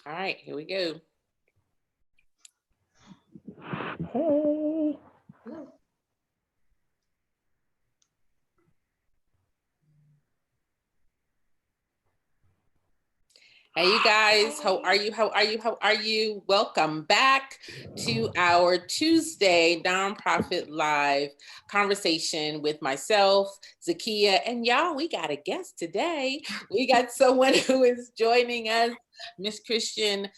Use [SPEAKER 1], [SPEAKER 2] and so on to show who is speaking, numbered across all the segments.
[SPEAKER 1] All right, here we go.
[SPEAKER 2] Hey.
[SPEAKER 1] Hey, you guys, how are you? How are you? How are you? Welcome back to our Tuesday Nonprofit Live conversation with myself, Zakia, and y'all, we got a guest today. We got someone who is joining us. Miss Christian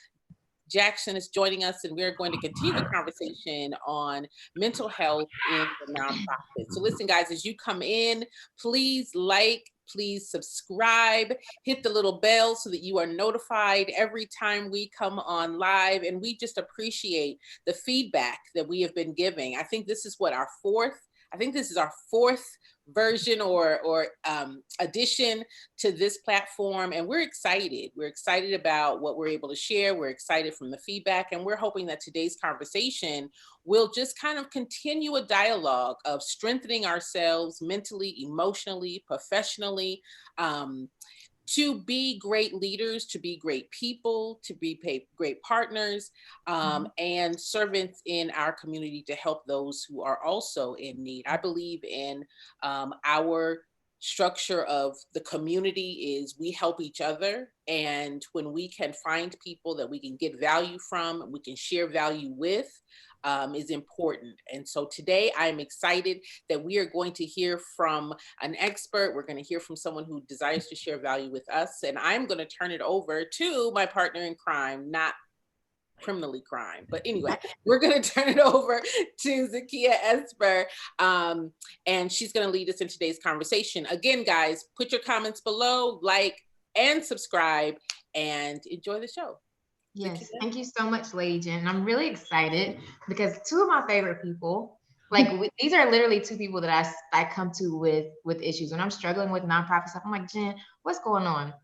[SPEAKER 1] Jackson is joining us, and we're going to continue the conversation on mental health in the nonprofit. So listen, guys, as you come in, please please subscribe, hit the little bell so that you are notified every time we come on live. And we just appreciate the feedback that we have been giving. I think this is our fourth version or addition to this platform, and we're excited about what we're able to share. We're excited from the feedback, and we're hoping that today's conversation will just kind of continue a dialogue of strengthening ourselves mentally, emotionally, professionally, to be great leaders, to be great people, to be great partners, and servants in our community to help those who are also in need. I believe in our structure of the community is we help each other. And when we can find people that we can get value from, we can share value with, is important. And so today I'm excited that we are going to hear from an expert. We're going to hear from someone who desires to share value with us. And I'm going to turn it over to my partner in crime, not criminally crime. But anyway, we're going to turn it over to Zakia Esper, and she's going to lead us in today's conversation. Again, guys, put your comments below, like, and subscribe, and enjoy the show.
[SPEAKER 3] Yes, thank you so much, Lady Jen. I'm really excited because two of my favorite people, like these are literally two people that I come to with issues. When I'm struggling with nonprofit stuff, I'm like, Jen, what's going on?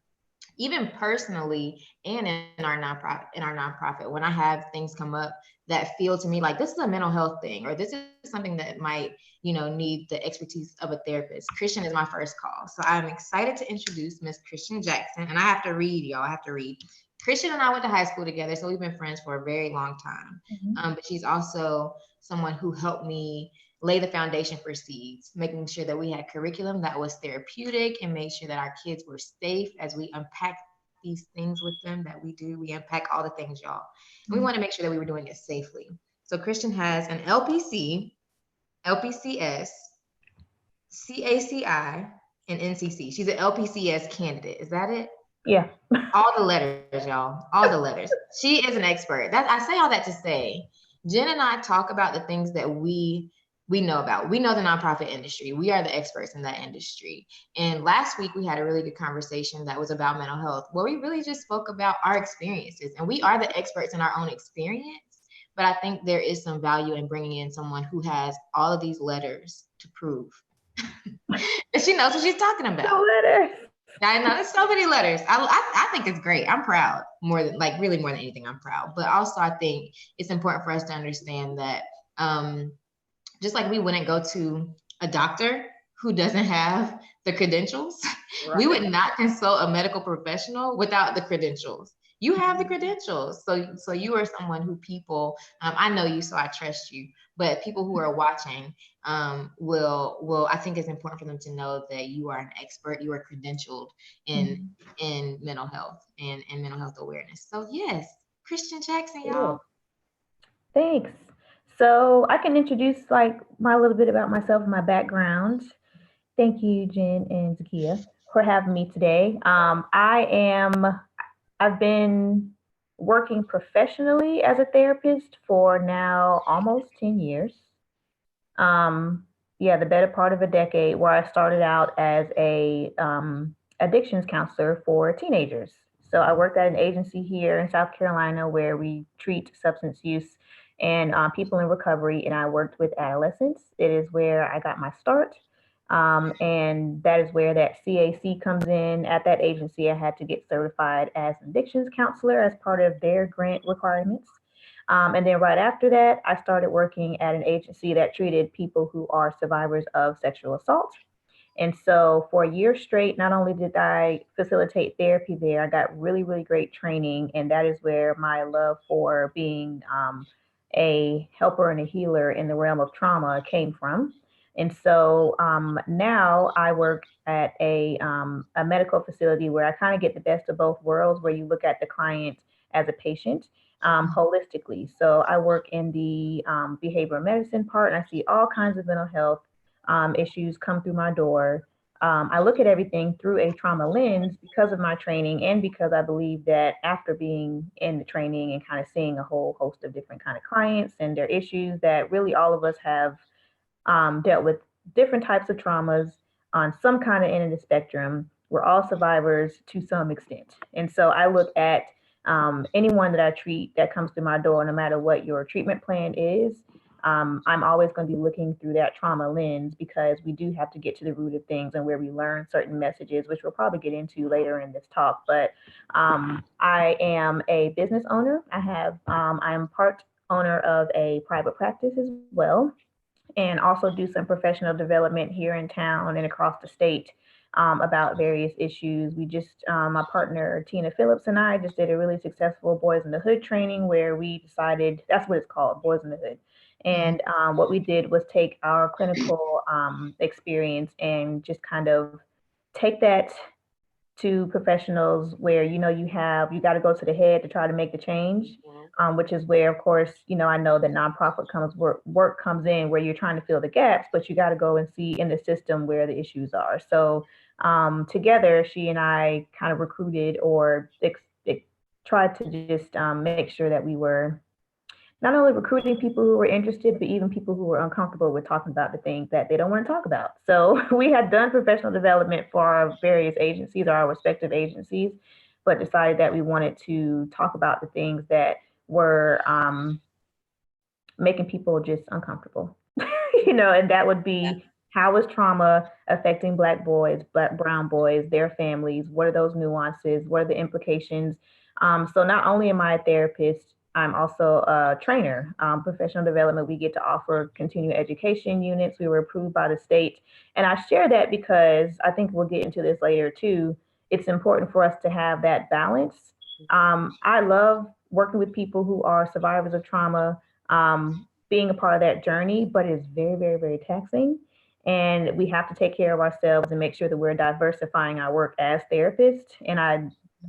[SPEAKER 3] Even personally and in our nonprofit, when I have things come up that feel to me like this is a mental health thing, or this is something that might, need the expertise of a therapist, Christian is my first call. So I'm excited to introduce Miss Christian Jackson. And I have to read, y'all. I have to read. Christian and I went to high school together, so we've been friends for a very long time. But she's also someone who helped me lay the foundation for seeds, making sure that we had curriculum that was therapeutic and made sure that our kids were safe as we unpack these things with them that we do. We unpack all the things, y'all. And we want to make sure that we were doing it safely. So Christian has an LPC, LPCS, CACI, and NCC. She's an LPCS candidate. Is that it?
[SPEAKER 2] Yeah.
[SPEAKER 3] All the letters, y'all. All the letters. She is an expert. I say all that to say, Jen and I talk about the things that we know about. We know the nonprofit industry. We are the experts in that industry. And last week we had a really good conversation that was about mental health, where we really just spoke about our experiences. And we are the experts in our own experience. But I think there is some value in bringing in someone who has all of these letters to prove that she knows what she's talking about.
[SPEAKER 2] No letters.
[SPEAKER 3] I know there's so many letters. I think it's great. I'm proud really more than anything. I'm proud, but also I think it's important for us to understand that just like we wouldn't go to a doctor who doesn't have the credentials, right. We would not consult a medical professional without the credentials. You have the credentials, so you are someone who people. I know you, so I trust you. But people who are watching will. I think it's important for them to know that you are an expert. You are credentialed in mental health and mental health awareness. So yes, Christian Jackson, y'all.
[SPEAKER 2] Thanks. So I can introduce my little bit about myself and my background. Thank you, Jen and Zakia, for having me today. I've been working professionally as a therapist for now almost 10 years. The better part of a decade, where I started out as a addictions counselor for teenagers. So I worked at an agency here in South Carolina where we treat substance use and people in recovery, and I worked with adolescents. It is where I got my start. And that is where that CAC comes in. At that agency, I had to get certified as an addictions counselor as part of their grant requirements. And then right after that, I started working at an agency that treated people who are survivors of sexual assault. And so for a year straight, not only did I facilitate therapy there, I got really, really great training. And that is where my love for being a helper and a healer in the realm of trauma came from. And so now I work at a medical facility where I kind of get the best of both worlds, where you look at the client as a patient holistically. So I work in the behavioral medicine part, and I see all kinds of mental health issues come through my door. I look at everything through a trauma lens because of my training, and because I believe that after being in the training and kind of seeing a whole host of different kind of clients and their issues, that really all of us have dealt with different types of traumas on some kind of end of the spectrum. We're all survivors to some extent. And so I look at anyone that I treat that comes through my door, no matter what your treatment plan is, I'm always going to be looking through that trauma lens, because we do have to get to the root of things and where we learn certain messages, which we'll probably get into later in this talk. But I am a business owner. I'm part owner of a private practice as well, and also do some professional development here in town and across the state about various issues. My partner Tina Phillips and I just did a really successful Boys in the Hood training, where we decided, that's what it's called, Boys in the Hood. And what we did was take our clinical experience and just kind of take that to professionals, where you got to go to the head to try to make the change, which is where, of course, I know that nonprofit work comes in, where you're trying to fill the gaps, but you got to go and see in the system where the issues are. So together, she and I kind of recruited, or tried to just make sure that we were not only recruiting people who were interested, but even people who were uncomfortable with talking about the things that they don't want to talk about. So we had done professional development for our various agencies, or our respective agencies, but decided that we wanted to talk about the things that were making people just uncomfortable. And that would be, how is trauma affecting Black boys, brown boys, their families? What are those nuances? What are the implications? So not only am I a therapist, I'm also a trainer. Professional development, we get to offer continuing education units. We were approved by the state. And I share that because I think we'll get into this later too. It's important for us to have that balance. I love working with people who are survivors of trauma, being a part of that journey, but it's very, very, very taxing. And we have to take care of ourselves and make sure that we're diversifying our work as therapists. And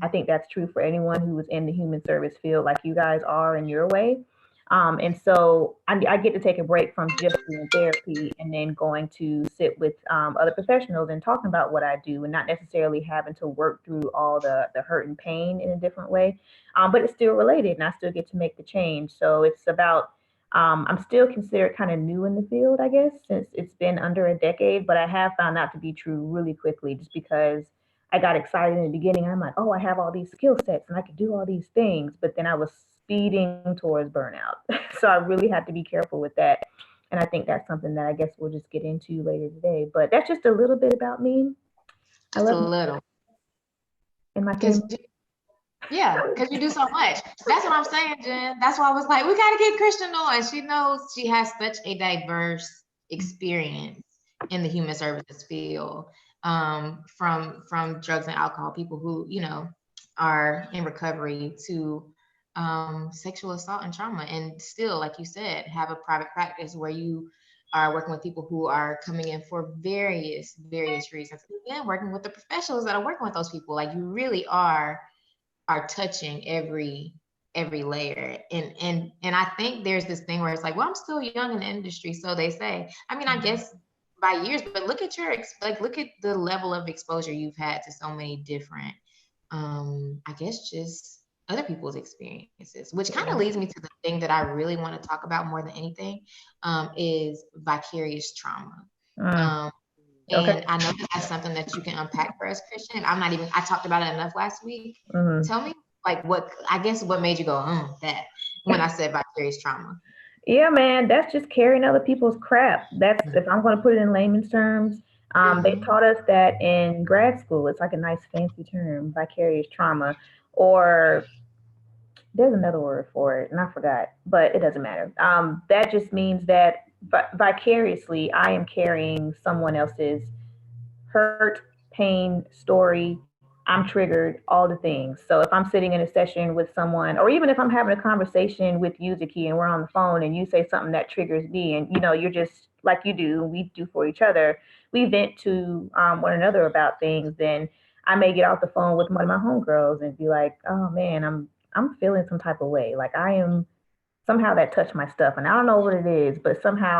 [SPEAKER 2] I think that's true for anyone who is in the human service field, like you guys are in your way. And so I get to take a break from just doing therapy, and then going to sit with other professionals and talking about what I do, and not necessarily having to work through all the hurt and pain in a different way. But it's still related, and I still get to make the change. So it's about, I'm still considered kind of new in the field, I guess, since it's been under a decade, but I have found that to be true really quickly, just because I got excited in the beginning. I'm like, oh, I have all these skill sets and I could do all these things. But then I was speeding towards burnout. So I really had to be careful with that. And I think that's something that I guess we'll just get into later today. But that's just a little bit about me.
[SPEAKER 3] Just a little.
[SPEAKER 2] And my family.
[SPEAKER 3] Yeah, because you do so much. That's what I'm saying, Jen. That's why I was like, we got to get Christian on. She knows, she has such a diverse experience in the human services field, from drugs and alcohol, people who, are in recovery, to sexual assault and trauma. And still, like you said, have a private practice where you are working with people who are coming in for various reasons. Again, working with the professionals that are working with those people. Like, you really are touching every layer. And I think there's this thing where it's like, well, I'm still young in the industry, so they say. I mean, I guess by years, but look at look at the level of exposure you've had to so many different, I guess, just other people's experiences, which kind of leads me to the thing that I really want to talk about more than anything, is vicarious trauma. And I know that's something that you can unpack for us, Christian. I talked about it enough last week. Tell me, like, what made you go, that, when I said vicarious trauma?
[SPEAKER 2] Yeah, man, that's just carrying other people's crap. That's, if I'm going to put it in layman's terms, they taught us that in grad school. It's like a nice fancy term, vicarious trauma, or there's another word for it and I forgot, but it doesn't matter. That just means that vicariously I am carrying someone else's hurt, pain, story, I'm triggered, all the things. So if I'm sitting in a session with someone, or even if I'm having a conversation with you, Zaki, and we're on the phone and you say something that triggers me, and you're just like you do, we do for each other, we vent to one another about things, then I may get off the phone with one of my homegirls and be like, oh man, I'm feeling some type of way. Like I am somehow that touched my stuff. And I don't know what it is, but somehow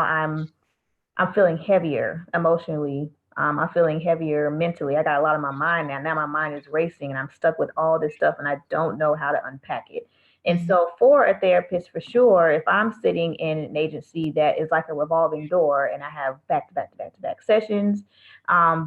[SPEAKER 2] I'm feeling heavier emotionally. I'm feeling heavier mentally. I got a lot on my mind now. Now my mind is racing and I'm stuck with all this stuff and I don't know how to unpack it. And so for a therapist, for sure, if I'm sitting in an agency that is like a revolving door and I have back to back to back to back sessions,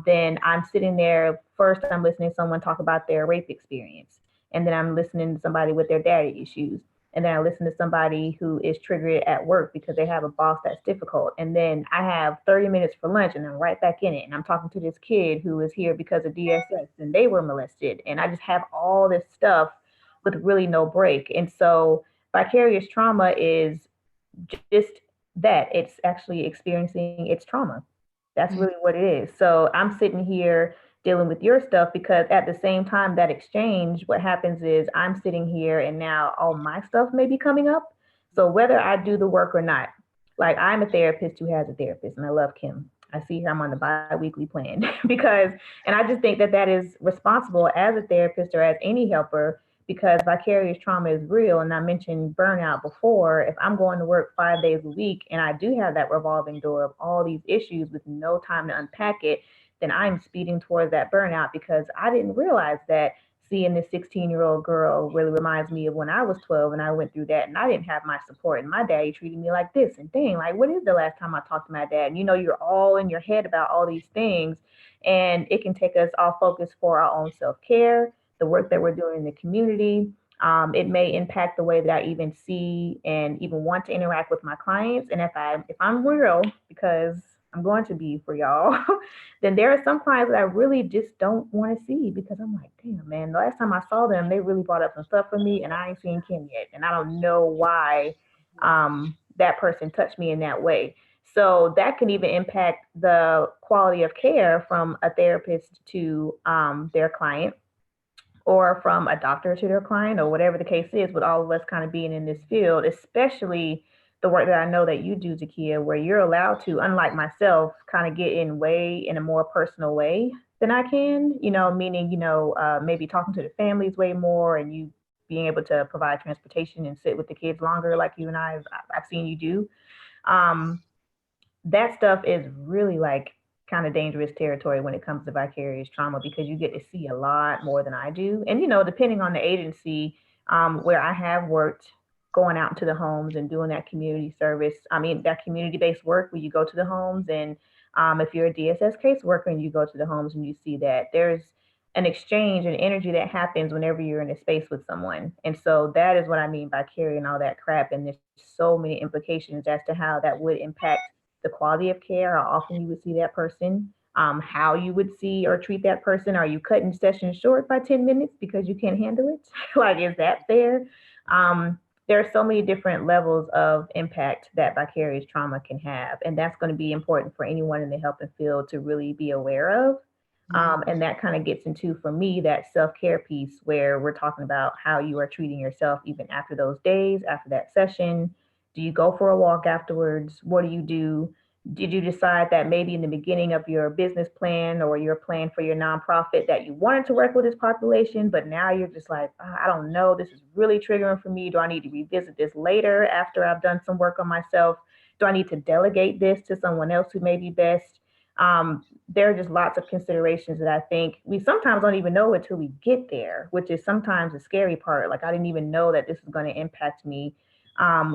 [SPEAKER 2] then I'm sitting there. First, I'm listening to someone talk about their rape experience. And then I'm listening to somebody with their daddy issues. And then I listen to somebody who is triggered at work because they have a boss that's difficult. And then I have 30 minutes for lunch and I'm right back in it. And I'm talking to this kid who is here because of DSS and they were molested. And I just have all this stuff with really no break. And so vicarious trauma is just that. It's actually experiencing its trauma. That's really what it is. So I'm sitting here dealing with your stuff because at the same time that exchange, what happens is I'm sitting here and now all my stuff may be coming up. So whether I do the work or not, like I'm a therapist who has a therapist and I love Kim. I see her, I'm on the bi-weekly plan because, and I just think that that is responsible as a therapist or as any helper because vicarious trauma is real. And I mentioned burnout before. If I'm going to work 5 days a week and I do have that revolving door of all these issues with no time to unpack it, then I'm speeding towards that burnout because I didn't realize that seeing this 16-year-old girl really reminds me of when I was 12 and I went through that and I didn't have my support and my daddy treated me like this and dang, like what is the last time I talked to my dad? And you're all in your head about all these things and it can take us off focus for our own self-care, the work that we're doing in the community. It may impact the way that I even see and even want to interact with my clients. And if I'm real, because I'm going to be for y'all, then there are some clients that I really just don't want to see because I'm like, damn, man, the last time I saw them, they really brought up some stuff for me and I ain't seen Kim yet. And I don't know why that person touched me in that way. So that can even impact the quality of care from a therapist to their client or from a doctor to their client or whatever the case is with all of us kind of being in this field, especially the work that I know that you do, Zakia, where you're allowed to, unlike myself, kind of get in a more personal way than I can, meaning, maybe talking to the families way more and you being able to provide transportation and sit with the kids longer like you and I've seen you do. Um, that stuff is really like kind of dangerous territory when it comes to vicarious trauma because you get to see a lot more than I do. And depending on the agency where I have worked, going out into the homes and doing that community service. I mean, that community-based work where you go to the homes and if you're a DSS caseworker and you go to the homes and you see that there's an exchange and energy that happens whenever you're in a space with someone. And so that is what I mean by carrying all that crap. And there's so many implications as to how that would impact the quality of care, how often you would see that person, how you would see or treat that person. Are you cutting sessions short by 10 minutes because you can't handle it? Like, is that fair? There are so many different levels of impact that vicarious trauma can have. And that's going to be important for anyone in the helping field to really be aware of. And that kind of gets into, for me, that self-care piece where we're talking about how you are treating yourself even after those days, after that session. Do you go for a walk afterwards? What do you do? Did you decide that maybe in the beginning of your business plan or your plan for your nonprofit that you wanted to work with this population, but now you're just like, I don't know, this is really triggering for me. Do I need to revisit this later after I've done some work on myself? Do I need to delegate this to someone else who may be best? There are just lots of considerations that I think we sometimes don't even know until we get there, which is sometimes the scary part. Like, I didn't even know that this is going to impact me.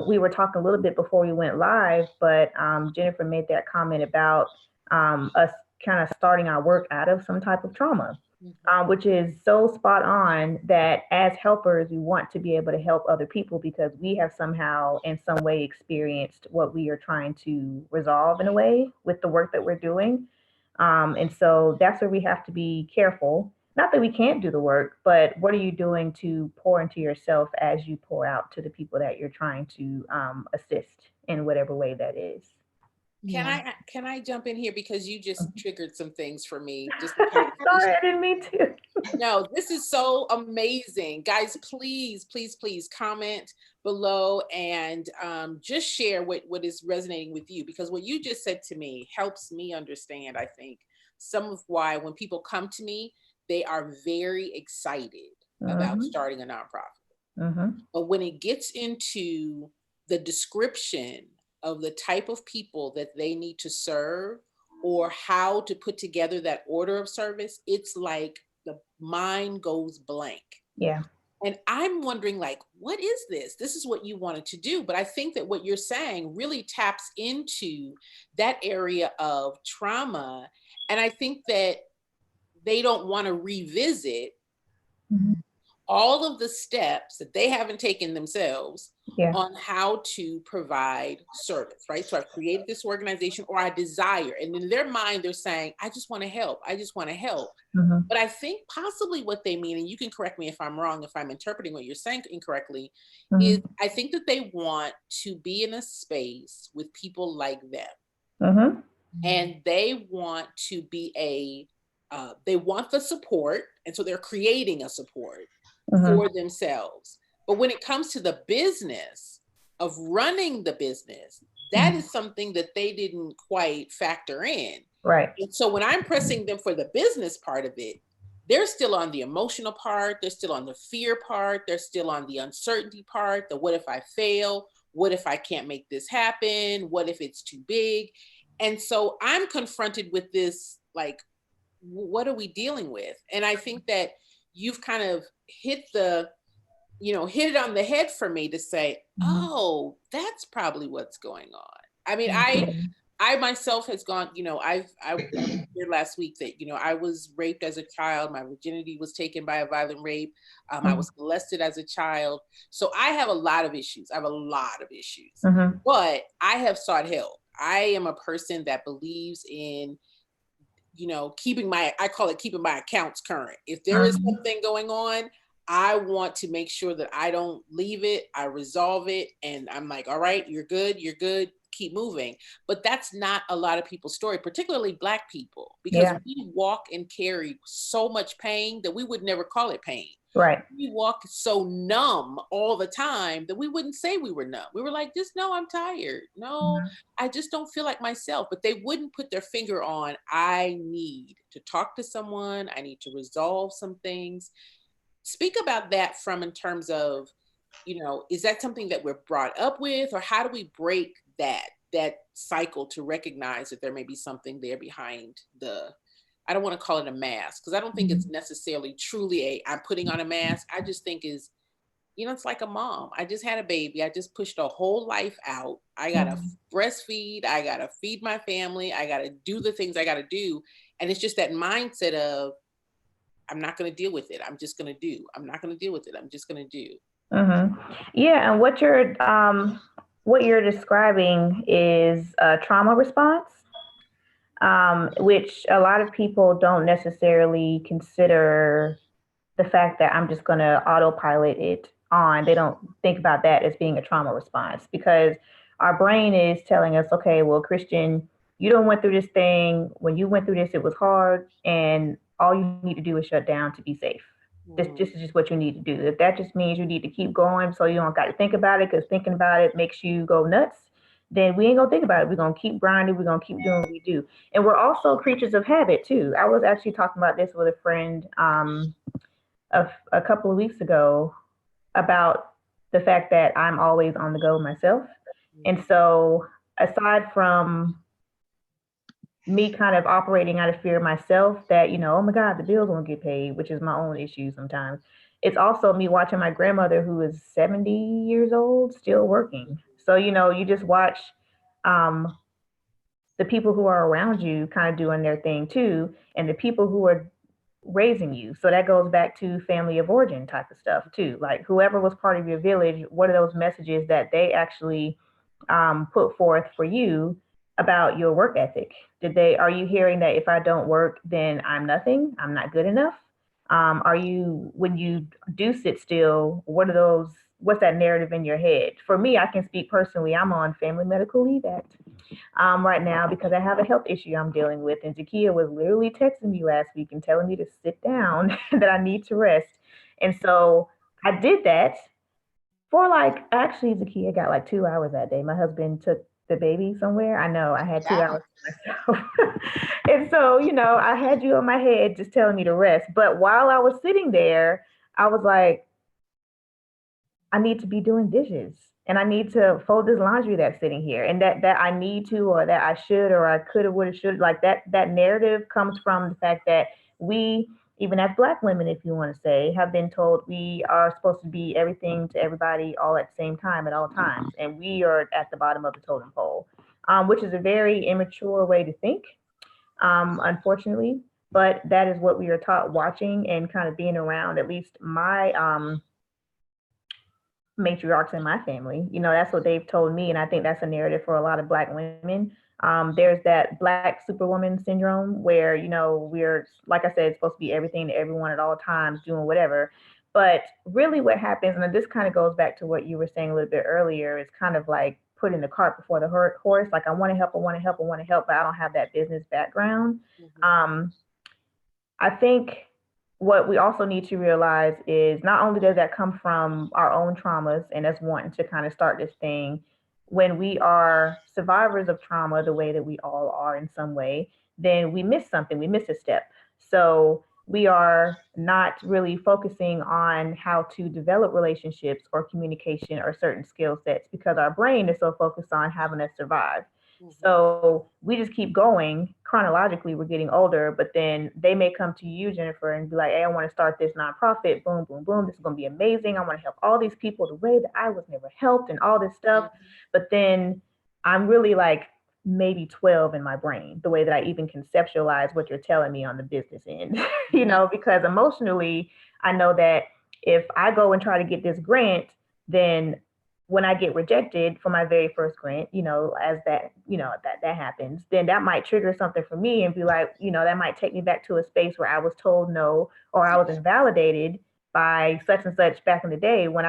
[SPEAKER 2] We were talking a little bit before we went live, but Jennifer made that comment about us kind of starting our work out of some type of trauma, which is so spot on that as helpers, we want to be able to help other people because we have somehow in some way experienced what we are trying to resolve in a way with the work that we're doing. And so that's where we have to be careful. Not that we can't do the work, but what are you doing to pour into yourself as you pour out to the people that you're trying to assist in whatever way that is?
[SPEAKER 1] Can I jump in here because you just triggered some things for me? Just
[SPEAKER 2] Sorry, I didn't mean to.
[SPEAKER 1] No, this is so amazing. Guys, please, please, please comment below and just share what is resonating with you, because what you just said to me helps me understand, I think, some of why when people come to me, they are very excited about starting a nonprofit. But when it gets into the description of the type of people that they need to serve or how to put together that order of service, it's like the mind goes blank.
[SPEAKER 2] Yeah.
[SPEAKER 1] And I'm wondering, like, what is this? This is what you wanted to do. But I think that what you're saying really taps into that area of trauma. And I think that they don't want to revisit all of the steps that they haven't taken themselves on how to provide service, right? So I've created this organization, or I desire, and in their mind, they're saying, I just want to help. I just want to help. But I think possibly what they mean, and you can correct me if I'm wrong, if I'm interpreting what you're saying incorrectly, is I think that they want to be in a space with people like them. And they want to be they want the support. And so they're creating a support for themselves. But when it comes to the business of running the business, that is something that they didn't quite factor in.
[SPEAKER 2] Right.
[SPEAKER 1] And so when I'm pressing them for the business part of it, they're still on the emotional part. They're still on the fear part. They're still on the uncertainty part. The what if I fail? What if I can't make this happen? What if it's too big? And so I'm confronted with this, like, what are we dealing with? And I think that you've kind of hit it on the head for me to say, oh, that's probably what's going on. I mean, I myself has gone, I shared last week that, I was raped as a child. My virginity was taken by a violent rape. I was molested as a child. So I have a lot of issues. But I have sought help. I am a person that believes in, keeping my accounts current. If there is something going on, I want to make sure that I don't leave it, I resolve it. And I'm like, all right, you're good, keep moving. But that's not a lot of people's story, particularly Black people, because we walk and carry so much pain that we would never call it pain.
[SPEAKER 2] Right.
[SPEAKER 1] We walk so numb all the time that we wouldn't say we were numb. We were like, just no, I'm tired. No, I just don't feel like myself. But they wouldn't put their finger on, I need to talk to someone. I need to resolve some things. Speak about that in terms of, is that something that we're brought up with, or how do we break that cycle to recognize that there may be something there behind I don't want to call it a mask, because I don't think it's necessarily truly I'm putting on a mask. I just think it's like a mom. I just had a baby. I just pushed a whole life out. I got to breastfeed. I got to feed my family. I got to do the things I got to do. And it's just that mindset of, I'm not going to deal with it. I'm just going to do. I'm not going to deal with it. I'm just going to do.
[SPEAKER 2] Yeah, and what you're describing is a trauma response, which a lot of people don't necessarily consider the fact that I'm just going to autopilot it on. They don't think about that as being a trauma response, because our brain is telling us, okay, well, Christian, you don't went through this thing. When you went through this, it was hard, and all you need to do is shut down to be safe. This is just what you need to do. If that just means you need to keep going so you don't got to think about it, because thinking about it makes you go nuts, then we ain't gonna think about it. We're gonna keep grinding. We're gonna keep doing what we do. And we're also creatures of habit too. I was actually talking about this with a friend a couple of weeks ago about the fact that I'm always on the go myself. And so aside from me kind of operating out of fear myself that, oh my God, the bills won't get paid, which is my own issue sometimes. It's also me watching my grandmother, who is 70 years old, still working. So, you just watch the people who are around you kind of doing their thing too, and the people who are raising you. So that goes back to family of origin type of stuff too. Like whoever was part of your village, what are those messages that they actually put forth for you about your work ethic? Are you hearing that if I don't work, then I'm nothing, I'm not good enough? When you do sit still, what are those what's that narrative in your head? For me, I can speak personally. I'm on Family Medical Leave Act right now because I have a health issue I'm dealing with. And Zakia was literally texting me last week and telling me to sit down, that I need to rest. And so I did that for like, actually, Zakia got like 2 hours that day. My husband took the baby somewhere. I know I had 2 hours to myself. And so, I had you on my head just telling me to rest. But while I was sitting there, I was like, I need to be doing dishes and I need to fold this laundry that's sitting here, and that I need to, or that I should, or I could have, would have, should, like that narrative comes from the fact that we, even as Black women, if you want to say, have been told we are supposed to be everything to everybody all at the same time at all times. And we are at the bottom of the totem pole, which is a very immature way to think, unfortunately. But that is what we are taught watching and kind of being around, at least my matriarchs in my family. That's what they've told me, and I think that's a narrative for a lot of Black women. There's that Black superwoman syndrome where we're, like I said, supposed to be everything to everyone at all times, doing whatever. But really, what happens, and this kind of goes back to what you were saying a little bit earlier, is kind of like putting the cart before the horse. Like, I want to help, I want to help, I want to help, but I don't have that business background. I think what we also need to realize is not only does that come from our own traumas and us wanting to kind of start this thing, when we are survivors of trauma, the way that we all are in some way, then we miss something, we miss a step. So we are not really focusing on how to develop relationships or communication or certain skill sets because our brain is so focused on having us survive. So we just keep going. Chronologically, we're getting older, but then they may come to you, Jennifer, and be like, hey, I want to start this nonprofit. Boom, boom, boom. This is going to be amazing. I want to help all these people the way that I was never helped and all this stuff. But then I'm really like maybe 12 in my brain, the way that I even conceptualize what you're telling me on the business end, because emotionally, I know that if I go and try to get this grant, then when I get rejected for my very first grant, as that happens, then that might trigger something for me and be like, that might take me back to a space where I was told no, or I was invalidated by such and such back in the day when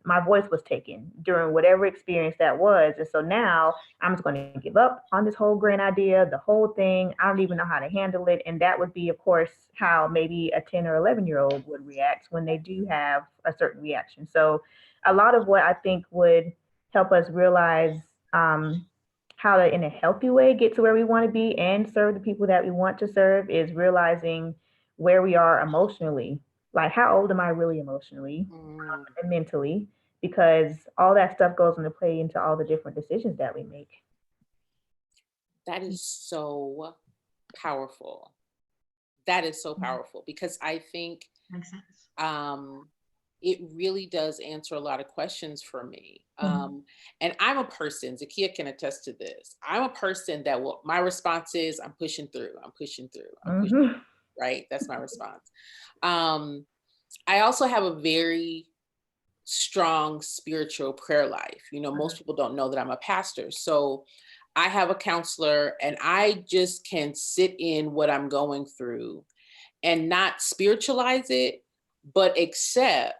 [SPEAKER 2] my voice was taken during whatever experience that was. And so now I'm just going to give up on this whole grant idea, the whole thing. I don't even know how to handle it. And that would be, of course, how maybe a 10 or 11-year-old would react when they do have a certain reaction. So a lot of what I think would help us realize how to, in a healthy way, get to where we want to be and serve the people that we want to serve is realizing where we are emotionally. Like, how old am I really emotionally and mentally? Because all that stuff goes into play into all the different decisions that we make.
[SPEAKER 1] That is so powerful. That is so powerful because I think
[SPEAKER 3] makes sense.
[SPEAKER 1] It really does answer a lot of questions for me. And I'm a person, Zakia can attest to this. I'm a person that my response is, I'm pushing through, I'm pushing through, I'm pushing through, right? That's my response. I also have a very strong spiritual prayer life. Most people don't know that I'm a pastor. So I have a counselor and I just can sit in what I'm going through and not spiritualize it, but accept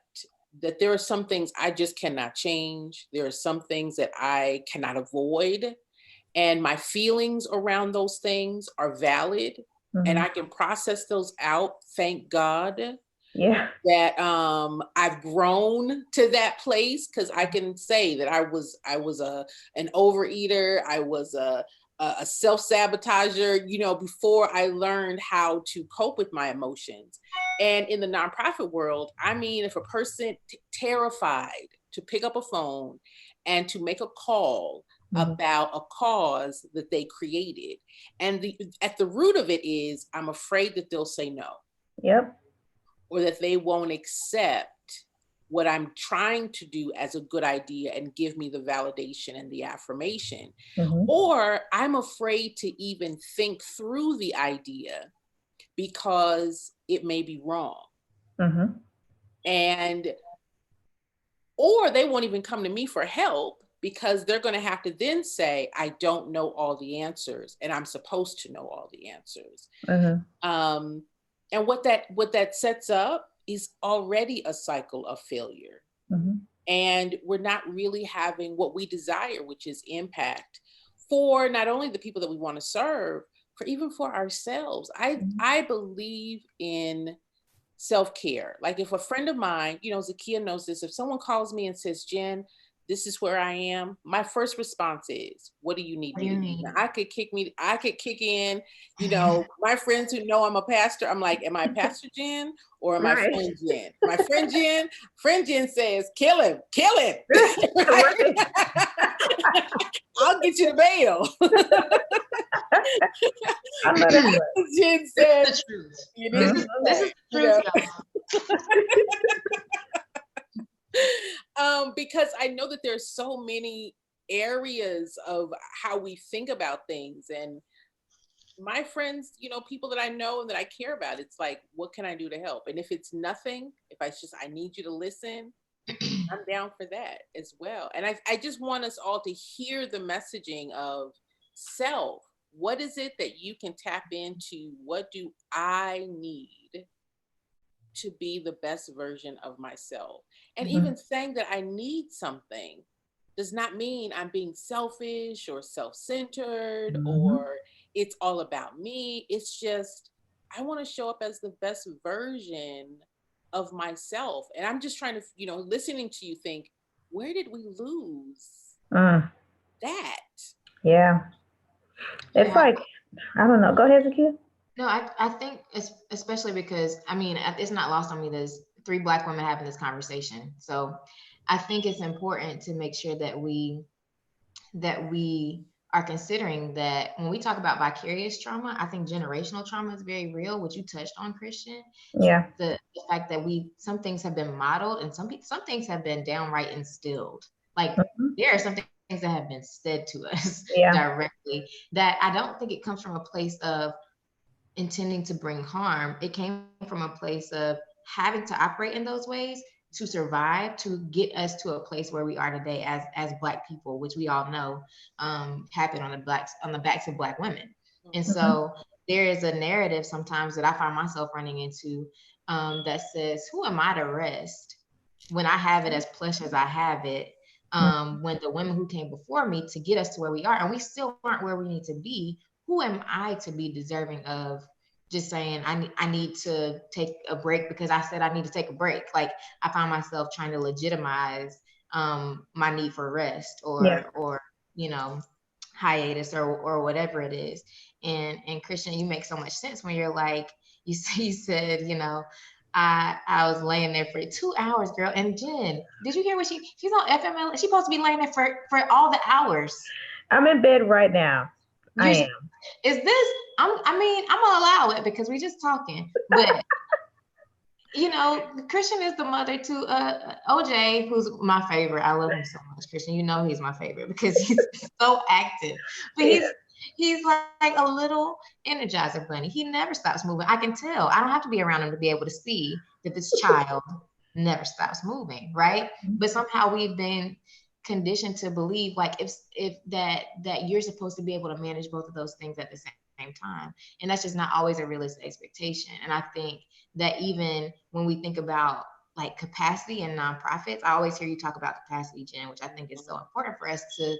[SPEAKER 1] that there are some things I just cannot change. There are some things that I cannot avoid. And my feelings around those things are valid. And I can process those out, thank God.
[SPEAKER 2] Yeah.
[SPEAKER 1] That I've grown to that place, because I can say that I was an overeater. I was a self-sabotager, before I learned how to cope with my emotions. And in the nonprofit world, I mean, if a person terrified to pick up a phone and to make a call about a cause that they created, and at the root of it is, I'm afraid that they'll say no.
[SPEAKER 2] Yep.
[SPEAKER 1] Or that they won't accept what I'm trying to do as a good idea and give me the validation and the affirmation. Or I'm afraid to even think through the idea because it may be wrong. And, or they won't even come to me for help because they're going to have to then say, I don't know all the answers and I'm supposed to know all the answers. And what that sets up is already a cycle of failure. And we're not really having what we desire, which is impact for not only the people that we want to serve, for even for ourselves. I believe in self-care. Like if a friend of mine, Zakia knows this, if someone calls me and says, Jen, this is where I am, my first response is, what do you need me to do? Now, I could kick in, my friends who know I'm a pastor, I'm like, am I Pastor Jen or am I friend Jen? My friend Jen says, kill him. Right? I'll get you the bail.
[SPEAKER 2] I know that.
[SPEAKER 1] Jen said,
[SPEAKER 3] this is the truth,
[SPEAKER 1] because I know that there's so many areas of how we think about things, and my friends, people that I know and that I care about, it's like, what can I do to help? And if it's nothing, if I need you to listen, I'm down for that as well. And I just want us all to hear the messaging of self. What is it that you can tap into? What do I need to be the best version of myself? And even saying that I need something does not mean I'm being selfish or self-centered or it's all about me. It's just, I want to show up as the best version of myself. And I'm just trying to, listening to you think, where did we lose that?
[SPEAKER 2] Yeah. It's like, I don't know. Go ahead, Zakia.
[SPEAKER 3] No, I think especially because, it's not lost on me there's 3 Black women having this conversation. So I think it's important to make sure that we are considering that when we talk about vicarious trauma, I think generational trauma is very real, which you touched on, Christian.
[SPEAKER 2] Yeah.
[SPEAKER 3] The fact that some things have been modeled and some things have been downright instilled. Like there are some things that have been said to us directly that I don't think it comes from a place of intending to bring harm. It came from a place of having to operate in those ways to survive, to get us to a place where we are today as Black people, which we all know happened on the backs of Black women. And so there is a narrative sometimes that I find myself running into that says, who am I to rest when I have it as plush as I have it? When the women who came before me to get us to where we are, and we still aren't where we need to be, who am I to be deserving of just saying, I need to take a break because I said I need to take a break? Like I find myself trying to legitimize my need for rest or hiatus or whatever it is. And Christian, you make so much sense when you're like, you said, I was laying there for 2 hours, girl. And Jen, did you hear what she's on FML? She's supposed to be laying there for all the hours.
[SPEAKER 2] I'm in bed right now. I am.
[SPEAKER 3] Is this, I'm gonna allow it because we're just talking, but Christian is the mother to OJ, who's my favorite. I love him so much. Christian, he's my favorite because he's so active, but he's like a little Energizer bunny. He never stops moving. I can tell. I don't have to be around him to be able to see that this child never stops moving, right? But somehow we've been conditioned to believe like if that you're supposed to be able to manage both of those things at the same time, and that's just not always a realistic expectation. And I think that even when we think about like capacity in nonprofits, I always hear you talk about capacity, Jen, which I think is so important for us to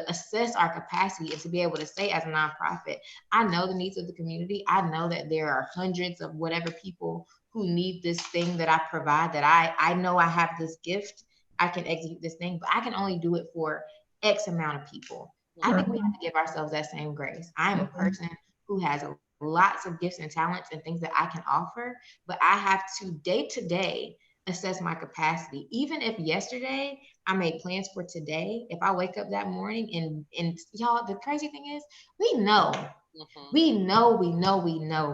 [SPEAKER 3] assess our capacity and to be able to say as a nonprofit, I know the needs of the community. I know that there are hundreds of whatever people who need this thing that I provide, that I know I have this gift, I can execute this thing, but I can only do it for X amount of people. I think we have to give ourselves that same grace. I am a person who has lots of gifts and talents and things that I can offer, but I have to day to day assess my capacity. Even if yesterday I made plans for today, if I wake up that morning and y'all, the crazy thing is we know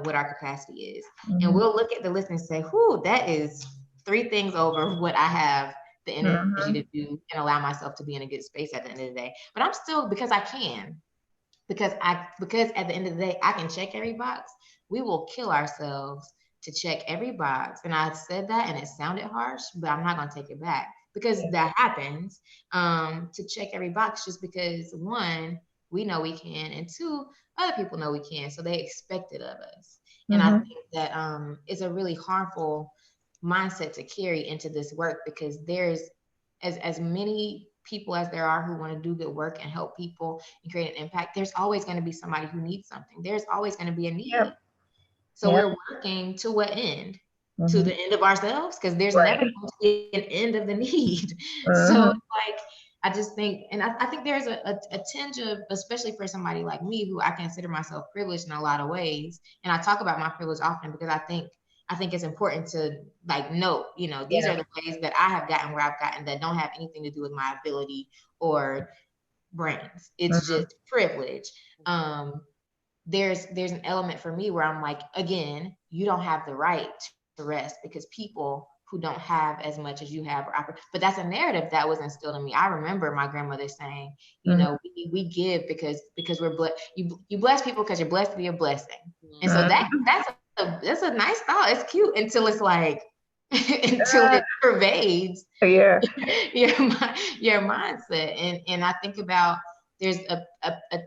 [SPEAKER 3] what our capacity is. And we'll look at the list and say, whoo, that is 3 things over what I have the energy to do and allow myself to be in a good space at the end of the day. But I'm still, because I can, because at the end of the day, I can check every box. We will kill ourselves to check every box. And I said that and it sounded harsh, but I'm not going to take it back because that happens, to check every box just because 1, we know we can, and 2, other people know we can. So they expect it of us. And I think that it's a really harmful mindset to carry into this work because there's as many people as there are who want to do good work and help people and create an impact, there's always going to be somebody who needs something. There's always going to be a need.
[SPEAKER 2] Yep.
[SPEAKER 3] So
[SPEAKER 2] Yep.
[SPEAKER 3] we're working to what end? To
[SPEAKER 2] Mhm.
[SPEAKER 3] the end of ourselves, because there's
[SPEAKER 2] Right.
[SPEAKER 3] never going to be an end of the need. So
[SPEAKER 2] Mhm.
[SPEAKER 3] like, I just think, and I think there's a tinge of, especially for somebody like me, who I consider myself privileged in a lot of ways. And I talk about my privilege often because I think it's important to like note, you know, these
[SPEAKER 2] Yeah.
[SPEAKER 3] are the ways that I have gotten where I've gotten that don't have anything to do with my ability or brains. It's
[SPEAKER 2] Mhm.
[SPEAKER 3] just privilege. There's an element for me where I'm like, again, you don't have the right to rest because people who don't have as much as you have but that's a narrative that was instilled in me. I remember my grandmother saying, you
[SPEAKER 2] Mhm.
[SPEAKER 3] know, we give because we're blessed. You bless people because you're blessed to be a blessing. And so
[SPEAKER 2] Mhm.
[SPEAKER 3] that's a nice thought. It's cute until it's like until it pervades
[SPEAKER 2] Yeah.
[SPEAKER 3] your mindset. And I think about, there's a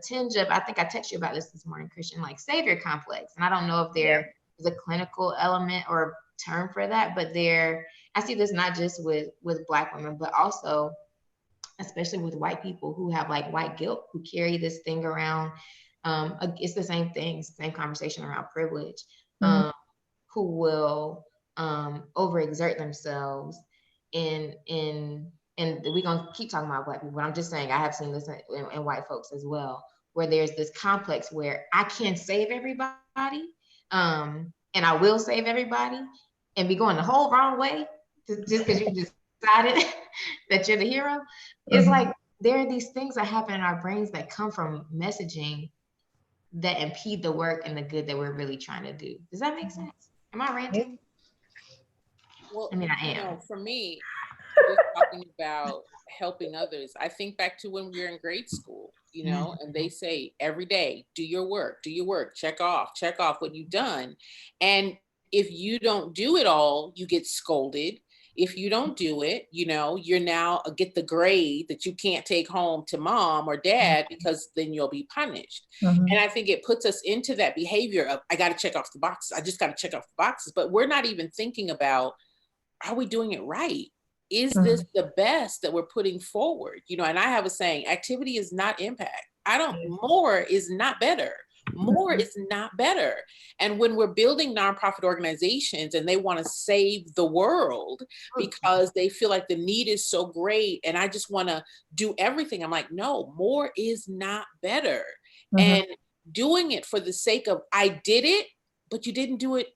[SPEAKER 3] tinge of, I think I texted you about this morning, Christian, like savior complex. And I don't know if
[SPEAKER 2] Yeah.
[SPEAKER 3] there is a clinical element or term for that, but I see this not just with Black women, but also especially with white people who have like white guilt, who carry this thing around. It's the same thing, same conversation around privilege,
[SPEAKER 2] Mhm.
[SPEAKER 3] who will overexert themselves in and we're gonna keep talking about Black people, but I'm just saying I have seen this in white folks as well, where there's this complex where I can save everybody, and I will save everybody, and be going the whole wrong way just because you decided that you're the hero. It's
[SPEAKER 2] Mhm.
[SPEAKER 3] like there are these things that happen in our brains that come from messaging that impede the work and the good that we're really trying to do. Does that make sense? Am I
[SPEAKER 2] Yeah.
[SPEAKER 3] ranting?
[SPEAKER 1] Well,
[SPEAKER 3] I mean, I am.
[SPEAKER 1] for me, just talking about helping others, I think back to when we were in grade school, and they say every day, do your work, check off what you've done. And if you don't do it all, you get scolded. If you don't do it, you're now get the grade that you can't take home to mom or dad because then you'll be punished.
[SPEAKER 2] Mhm.
[SPEAKER 1] And I think it puts us into that behavior of, I got to check off the boxes. I just got to check off the boxes. But we're not even thinking about, are we doing it right? Is
[SPEAKER 2] Mhm.
[SPEAKER 1] this the best that we're putting forward? And I have a saying, activity is not impact. More is not better. More
[SPEAKER 2] Mhm.
[SPEAKER 1] is not better. And when we're building nonprofit organizations and they want to save the world because they feel like the need is so great and I just want to do everything, I'm like, no, more is not better.
[SPEAKER 2] Mhm.
[SPEAKER 1] And doing it for the sake of, I did it, but you didn't do it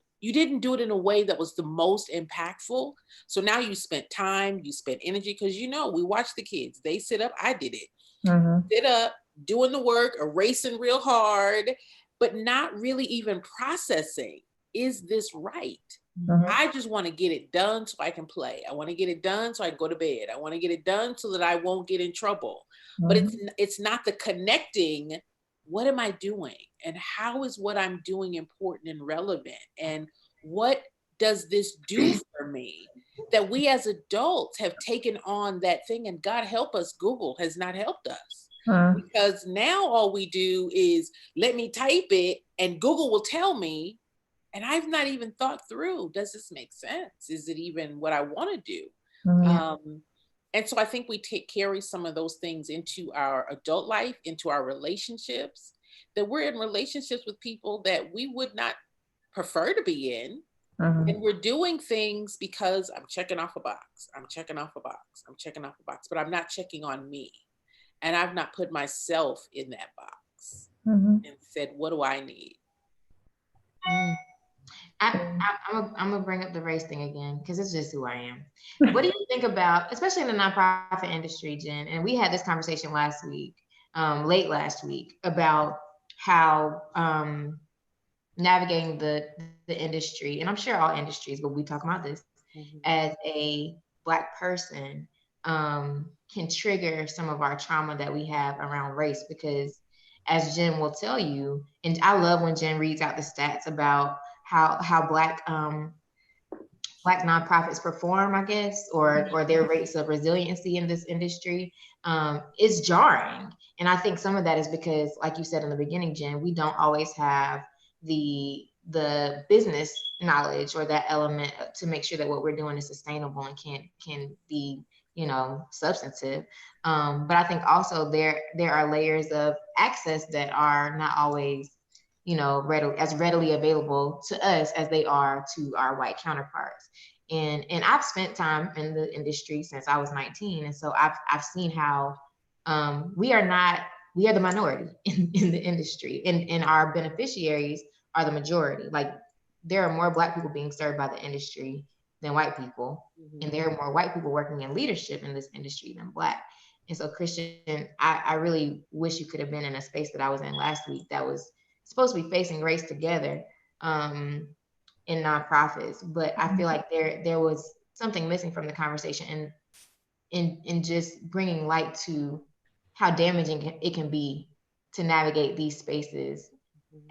[SPEAKER 1] in a way that was the most impactful. So now you spent time, you spent energy, because we watch the kids. They sit up, I did it.
[SPEAKER 2] Mhm.
[SPEAKER 1] Sit up, doing the work, erasing real hard, but not really even processing, is this right?
[SPEAKER 2] Mhm.
[SPEAKER 1] I just want to get it done so I can play. I want to get it done so I can go to bed. I want to get it done so that I won't get in trouble. But it's not the connecting. What am I doing? And how is what I'm doing important and relevant? And what does this do for me? That we as adults have taken on that thing, and God help us, Google has not helped us.
[SPEAKER 2] Mhm.
[SPEAKER 1] Because now all we do is let me type it and Google will tell me, and I've not even thought through, does this make sense? Is it even what I want to do?
[SPEAKER 2] Mhm.
[SPEAKER 1] And so I think we carry some of those things into our adult life, into our relationships, that we're in relationships with people that we would not prefer to be in.
[SPEAKER 2] Mhm.
[SPEAKER 1] And we're doing things because I'm checking off a box. I'm checking off a box. I'm checking off a box, but I'm not checking on me. And I've not put myself in that box
[SPEAKER 2] Mhm.
[SPEAKER 1] and said, what do I need?
[SPEAKER 3] I'm gonna bring up the race thing again because it's just who I am. What do you think about, especially in the nonprofit industry, Jen? And we had this conversation last week, late last week, about how navigating the industry, and I'm sure all industries, but we talk about this as a Black person, can trigger some of our trauma that we have around race. Because as Jen will tell you, and I love when Jen reads out the stats about how Black nonprofits perform, I guess, or their rates of resiliency in this industry, is jarring. And I think some of that is because, like you said in the beginning, Jen, we don't always have the the business knowledge or that element to make sure that what we're doing is sustainable and can be, you know, substantive. But I think also there are layers of access that are not always, you know, readily available to us as they are to our white counterparts. And I've spent time in the industry since I was 19, and so I've seen how we are the minority in the industry, and our beneficiaries are the majority. Like, there are more Black people being served by the industry than white people, and there are more white people working in leadership in this industry than Black. And so, Christian, I really wish you could have been in a space that I was in last week that was supposed to be facing race together in nonprofits, but I feel like there was something missing from the conversation, and in just bringing light to how damaging it can be to navigate these spaces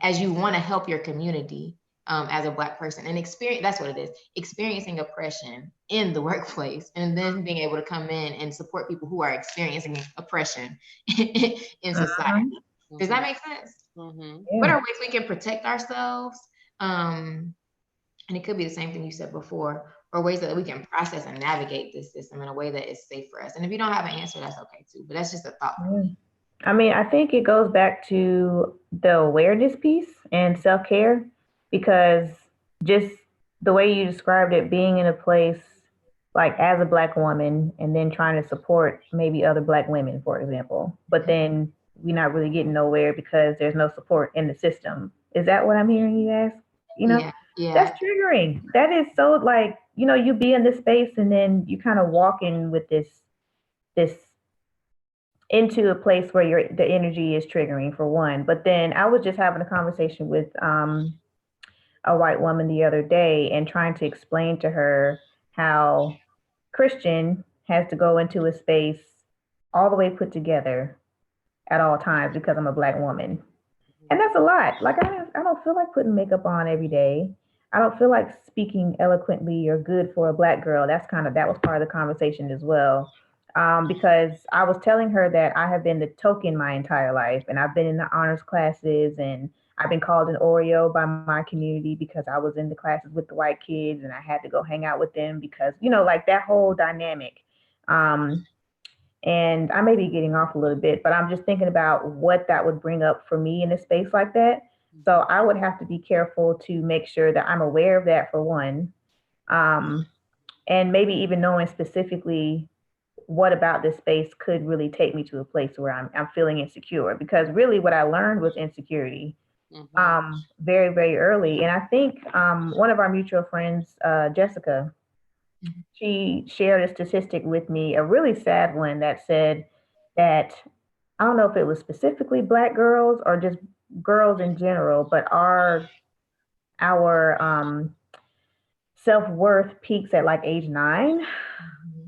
[SPEAKER 3] as you want to help your community as a Black person, and experience, that's what it is, experiencing oppression in the workplace, and then being able to come in and support people who are experiencing oppression in society. Does that make sense?
[SPEAKER 2] Yeah.
[SPEAKER 3] What are ways we can protect ourselves? And it could be the same thing you said before, or ways that we can process and navigate this system in a way that is safe for us. And if you don't have an answer, that's okay too, but that's just a thought for me.
[SPEAKER 2] I mean, I think it goes back to the awareness piece and self-care, because just the way you described it, being in a place like as a Black woman and then trying to support maybe other Black women, for example, but then we're not really getting nowhere because there's no support in the system. Is that what I'm hearing you ask? You know,
[SPEAKER 3] Yeah.
[SPEAKER 2] that's triggering. That is so, like, you know, you be in this space and then you kind of walk in with this into a place where the energy is triggering, for one. But then I was just having a conversation with a white woman the other day and trying to explain to her how Christian has to go into a space all the way put together at all times because I'm a Black woman. And that's a lot. Like, I don't feel like putting makeup on every day. I don't feel like speaking eloquently or good for a Black girl. That was part of the conversation as well. Because I was telling her that I have been the token my entire life, and I've been in the honors classes, and I've been called an Oreo by my community because I was in the classes with the white kids and I had to go hang out with them because, you know, like that whole dynamic. Um, and I may be getting off a little bit, but I'm just thinking about what that would bring up for me in a space like that. So I would have to be careful to make sure that I'm aware of that, for one. Um, and maybe even knowing specifically what about this space could really take me to a place where I'm feeling insecure, because really what I learned was insecurity very, very early. And I think one of our mutual friends, Jessica, she shared a statistic with me, a really sad one, that said that, I don't know if it was specifically Black girls or just girls in general, but our self-worth peaks at like age 9,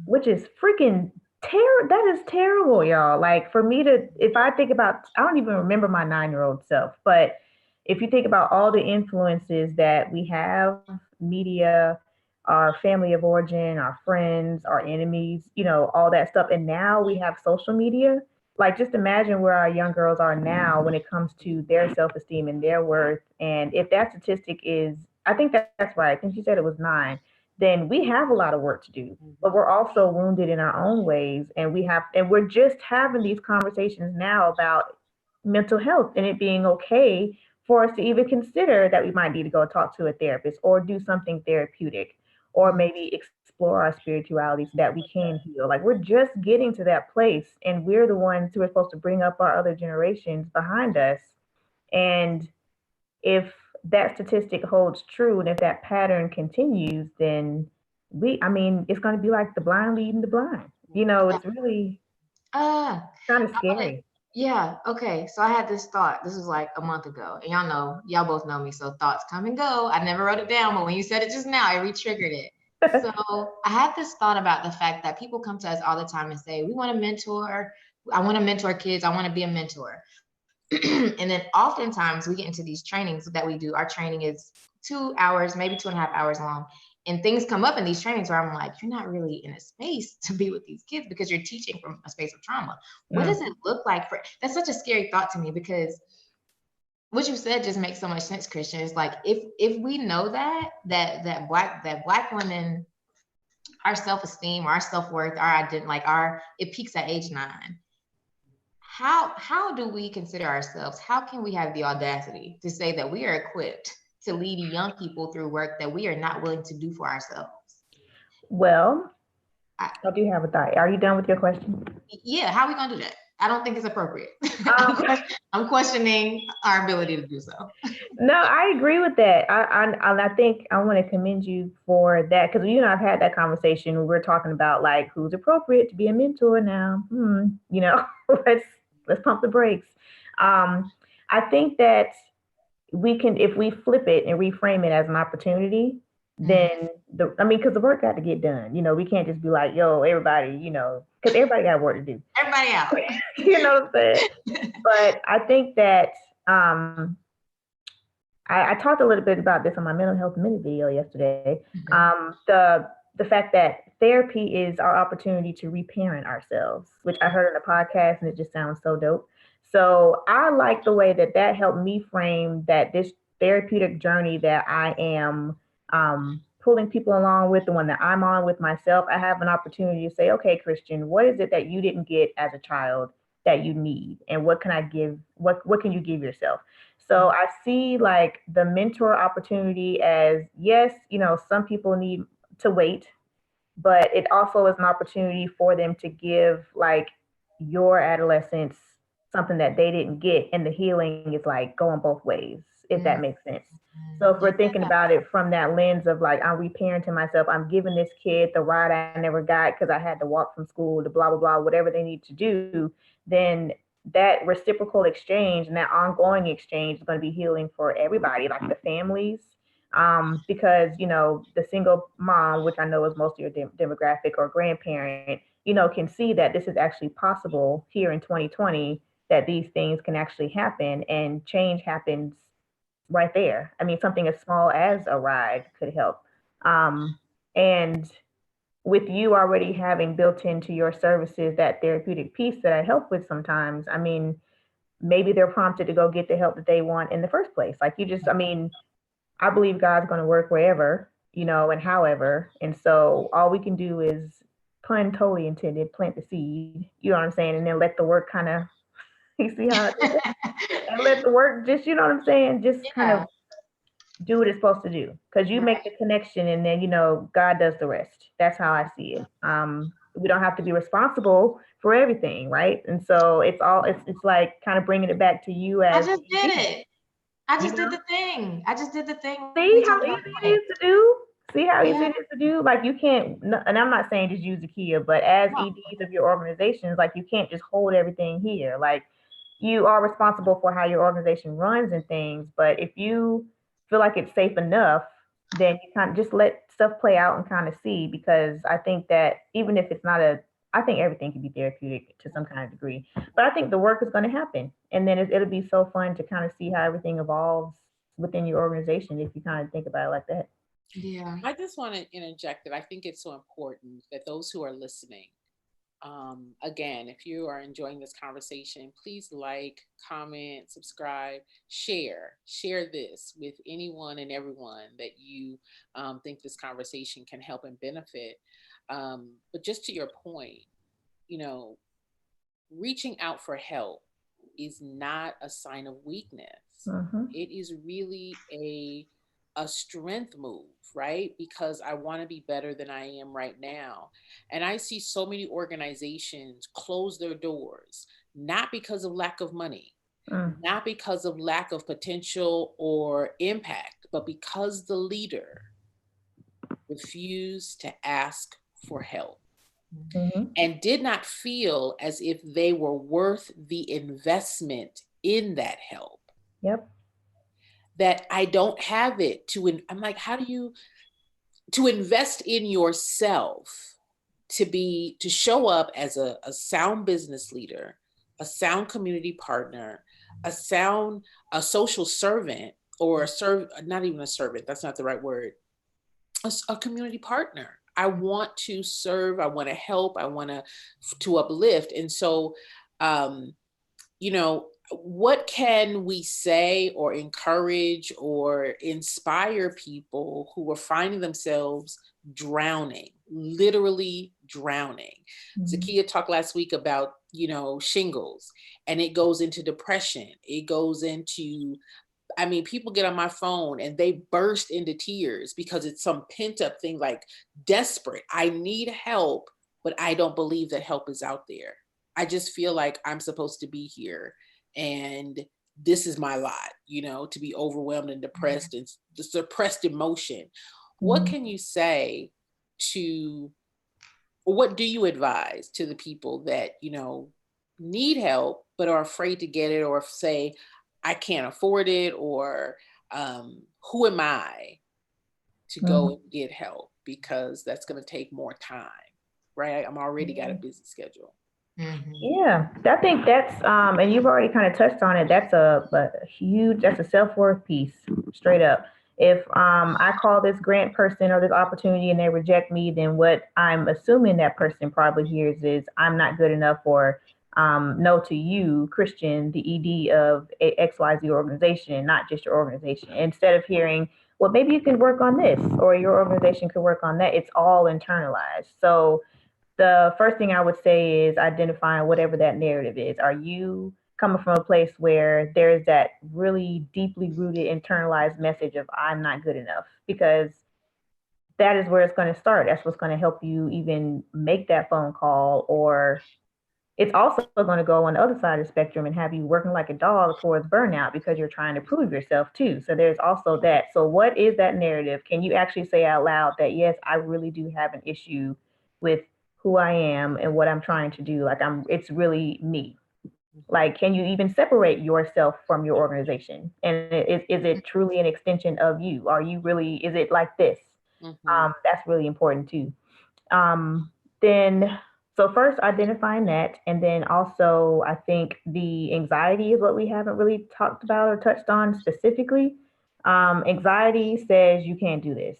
[SPEAKER 2] which is freaking terrible. That is terrible, y'all. Like, for me to, if I think about, I don't even remember my 9-year-old self, but if you think about all the influences that we have, media, our family of origin, our friends, our enemies, you know, all that stuff. And now we have social media. Like, just imagine where our young girls are now when it comes to their self-esteem and their worth. And if that statistic is, I think that's right. I think she said it was 9, then we have a lot of work to do. But we're also wounded in our own ways. And we're just having these conversations now about mental health and it being okay for us to even consider that we might need to go talk to a therapist or do something therapeutic, or maybe explore our spirituality so that we can heal. Like, we're just getting to that place, and we're the ones who are supposed to bring up our other generations behind us. And if that statistic holds true and if that pattern continues, then I mean, it's going to be like the blind leading the blind. You know, it's really
[SPEAKER 3] Ah,
[SPEAKER 2] kind of
[SPEAKER 3] I wanna,
[SPEAKER 2] scary.
[SPEAKER 3] yeah, okay. So I had this thought. This was like a month ago. And y'all both know me, so thoughts come and go. I never wrote it down, but when you said it just now, it re-triggered it. So I had this thought about the fact that people come to us all the time and say, we want to mentor. I want to mentor kids. I want to be a mentor. And then oftentimes we get into these trainings that we do. Our training is 2 hours, maybe 2.5 hours long. And things come up in these trainings where I'm like, you're not really in a space to be with these kids because you're teaching from a space of trauma. What does it look like that's such a scary thought to me, because what you said just makes so much sense, Christian. It's like if we know that black women, our self-esteem, our self-worth, our identity, it peaks at age 9. How do we consider ourselves? How can we have the audacity to say that we are equipped to lead young people through work that we are not willing to do for ourselves?
[SPEAKER 2] Well, I do have a thought. Are you done with your question?
[SPEAKER 3] Yeah, how are we gonna do that? I don't think it's appropriate. I'm questioning our ability to do so.
[SPEAKER 2] No, I agree with that. I think I want to commend you for that, because I've had that conversation when we're talking about like who's appropriate to be a mentor now. Let's pump the brakes. I think that we can, if we flip it and reframe it as an opportunity, then because the work got to get done. We can't just be like, yo, everybody, because everybody got work to do.
[SPEAKER 3] Everybody out.
[SPEAKER 2] You know what I'm saying? But I think that I talked a little bit about this on my mental health minute video yesterday. The fact that therapy is our opportunity to reparent ourselves, which I heard in a podcast, and it just sounds so dope. So I like the way that helped me frame that this therapeutic journey that I am pulling people along with, the one that I'm on with myself. I have an opportunity to say, okay, Christian, what is it that you didn't get as a child that you need? And what can I give? What can you give yourself? So I see like the mentor opportunity as, yes, some people need to wait, but it also is an opportunity for them to give like your adolescents something that they didn't get. And the healing is like going both ways, if that makes sense. So if we're thinking about it from that lens of like, I'm reparenting myself, I'm giving this kid the ride I never got because I had to walk from school to blah, blah, blah, whatever they need to do, then that reciprocal exchange and that ongoing exchange is going to be healing for everybody, like the families. Because, the single mom, which I know is most of your demographic, or grandparent, can see that this is actually possible here in 2020, that these things can actually happen, and change happens right there. I mean, something as small as a ride could help. And with you already having built into your services that therapeutic piece that I help with sometimes, I mean, maybe they're prompted to go get the help that they want in the first place. Like I believe God's going to work wherever, and however. And so all we can do is, pun totally intended, plant the seed, you know what I'm saying? And then let the work kind of, you see how, and let the work just, you know what I'm saying? Just kind of do what it's supposed to do, because you make the connection, and then God does the rest. That's how I see it. We don't have to be responsible for everything, right? And so it's like kind of bringing it back to you as
[SPEAKER 3] I just did it. I just did the thing.
[SPEAKER 2] See how easy it is to do. See how easy it is to do. Like you can't, and I'm not saying just use Zakia, but as EDs of your organizations, like you can't just hold everything here. Like you are responsible for how your organization runs and things. But if you feel like it's safe enough, then you kind of just let stuff play out and kind of see. Because I think that even if it's not I think everything can be therapeutic to some kind of degree. But I think the work is going to happen, and then it'll be so fun to kind of see how everything evolves within your organization if you kind of think about it like that.
[SPEAKER 1] Yeah, I just want to interject that I think it's so important that those who are listening, again, if you are enjoying this conversation, please like, comment, subscribe, share this with anyone and everyone that you think this conversation can help and benefit. But just to your point, reaching out for help is not a sign of weakness. It is really a strength move, right? Because I want to be better than I am right now. And I see so many organizations close their doors, not because of lack of money, not because of lack of potential or impact, but because the leader refused to ask for help. And did not feel as if they were worth the investment in that help.
[SPEAKER 2] Yep.
[SPEAKER 1] That I don't have it I'm like, how do you, to invest in yourself, to show up as a sound business leader, a sound community partner, a social servant, or not even a servant, that's not the right word, a community partner. I want to serve, I want to help, I want to uplift. And so, what can we say or encourage or inspire people who are finding themselves drowning, literally drowning? Zakia talked last week about, shingles, and it goes into depression. It goes into, people get on my phone and they burst into tears because it's some pent up thing, like desperate. I need help, but I don't believe that help is out there. I just feel like I'm supposed to be here, and this is my lot, to be overwhelmed and depressed and the suppressed emotion. What can you say to, or what do you advise to the people that, need help, but are afraid to get it, or say, I can't afford it, or who am I to go and get help, because that's going to take more time, right? I'm already got a busy schedule.
[SPEAKER 2] Yeah, I think that's and you've already kind of touched on it. That's a huge, that's a self-worth piece, straight up. If I call this grant person or this opportunity and they reject me, then what I'm assuming that person probably hears is I'm not good enough, or no to you, Christian, the ED of XYZ organization, not just your organization. Instead of hearing, well, maybe you can work on this, or your organization could work on that, it's all internalized. So the first thing I would say is identifying whatever that narrative is. Are you coming from a place where there's that really deeply rooted internalized message of I'm not good enough? Because that is where it's going to start. That's what's going to help you even make that phone call. Or it's also going to go on the other side of the spectrum and have you working like a dog towards burnout because you're trying to prove yourself too. So there's also that. So what is that narrative? Can you actually say out loud that, yes, I really do have an issue with who I am and what I'm trying to do? Like, it's really me. Like, can you even separate yourself from your organization? And is it truly an extension of you? Are you really, is it like this? That's really important too. Um, then, so first identifying that, and then also I think the anxiety is what we haven't really talked about or touched on specifically. Anxiety says you can't do this.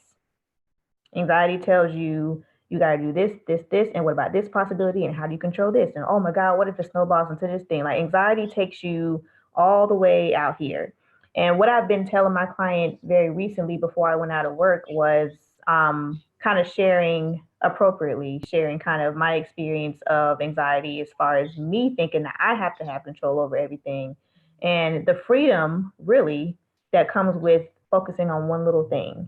[SPEAKER 2] Anxiety tells you you got to do this, this, this, and what about this possibility, and how do you control this? And oh my God, what if it snowballs into this thing? Like, anxiety takes you all the way out here. And what I've been telling my client very recently before I went out of work was kind of sharing appropriately, sharing kind of my experience of anxiety as far as me thinking that I have to have control over everything, and the freedom really that comes with focusing on one little thing,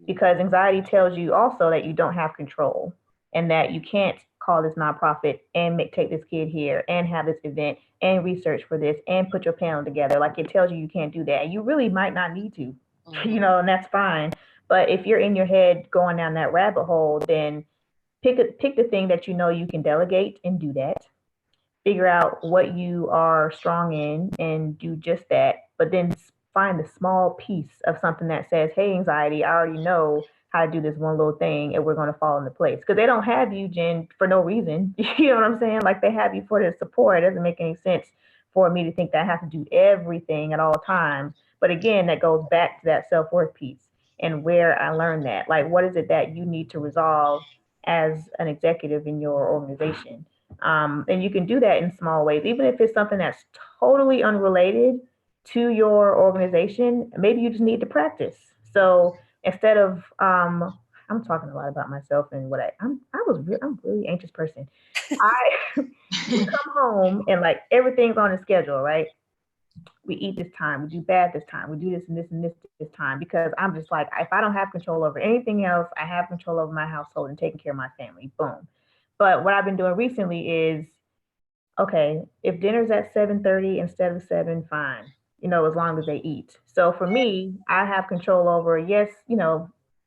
[SPEAKER 2] because anxiety tells you also that you don't have control and that you can't call this nonprofit and take this kid here and have this event and research for this and put your panel together. Like, it tells you you can't do that. And you really might not need to, and that's fine. But if you're in your head going down that rabbit hole, then pick the thing that you know you can delegate and do that. Figure out what you are strong in and do just that. But then find the small piece of something that says, hey, anxiety, I already know how to do this one little thing and we're going to fall into place. Because they don't have you, Jen, for no reason. You know what I'm saying? Like, they have you for the support. It doesn't make any sense for me to think that I have to do everything at all times. But again, that goes back to that self-worth piece and where I learned that. Like, what is it that you need to resolve as an executive in your organization? And you can do that in small ways, even if it's something that's totally unrelated to your organization. Maybe you just need to practice. So instead of, I'm talking a lot about myself and what I'm a really anxious person. I we come home and like everything's on a schedule, right? We eat this time, we do bad this time, we do this and this and this time, because I'm just like, if I don't have control over anything else, I have control over my household and taking care of my family. Boom. But what I've been doing recently is, okay, if dinner's at 7:30 instead of 7, fine. As long as they eat. So for me, I have control over, yes,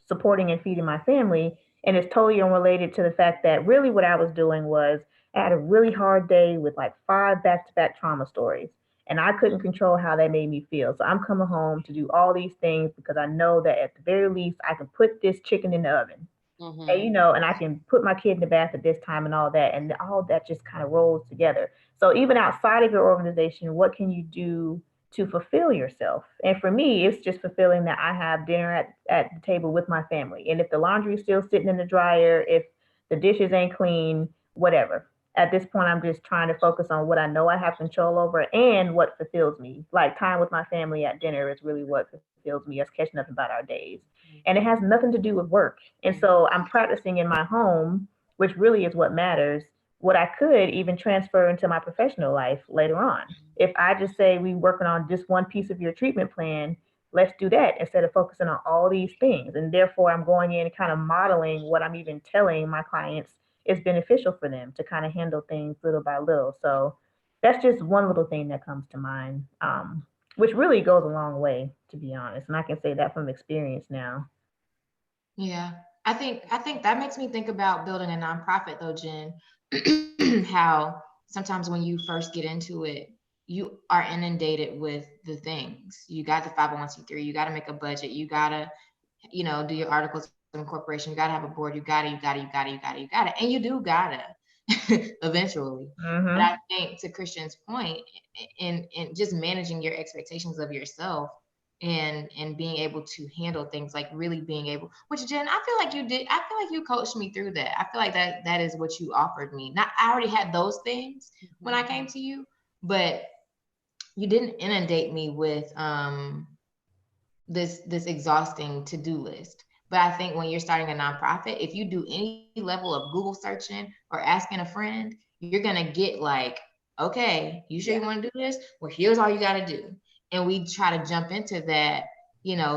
[SPEAKER 2] supporting and feeding my family. And it's totally unrelated to the fact that really what I was doing was I had a really hard day with like 5 back-to-back trauma stories. And I couldn't control how that made me feel. So I'm coming home to do all these things because I know that at the very least I can put this chicken in the oven. And I can put my kid in the bath at this time and all that. And all that just kind of rolls together. So even outside of your organization, what can you do to fulfill yourself? And for me, it's just fulfilling that I have dinner at the table with my family. And if the laundry is still sitting in the dryer, if the dishes ain't clean, whatever. At this point, I'm just trying to focus on what I know I have control over and what fulfills me. Like time with my family at dinner is really what fulfills me, us catching up about our days. And it has nothing to do with work. And so I'm practicing in my home, which really is what matters, what I could even transfer into my professional life later on. If I just say we working on just one piece of your treatment plan, let's do that instead of focusing on all these things. And therefore I'm going in and kind of modeling what I'm even telling my clients is beneficial for them to kind of handle things little by little. So that's just one little thing that comes to mind, which really goes a long way, to be honest. And I can say that from experience now.
[SPEAKER 3] Yeah. I think that makes me think about building a nonprofit though, Jen. How sometimes when you first get into it, you are inundated with the things. You got the 501c3, you got to make a budget, you got to, do your articles of incorporation, you got to have a board, you got to, and you do gotta eventually. But
[SPEAKER 2] Mm-hmm.
[SPEAKER 3] I think to Christian's point, in just managing your expectations of yourself and being able to handle things, like really being able, which Jen, I feel like you did, I feel like you coached me through that. I feel like that is what you offered me. Not, I already had those things when I came to you, but you didn't inundate me with this exhausting to-do list. But I think when you're starting a nonprofit, if you do any level of Google searching or asking a friend, you're gonna get like, okay, you sure you want to do this? Well, here's all you got to do. And we try to jump into that,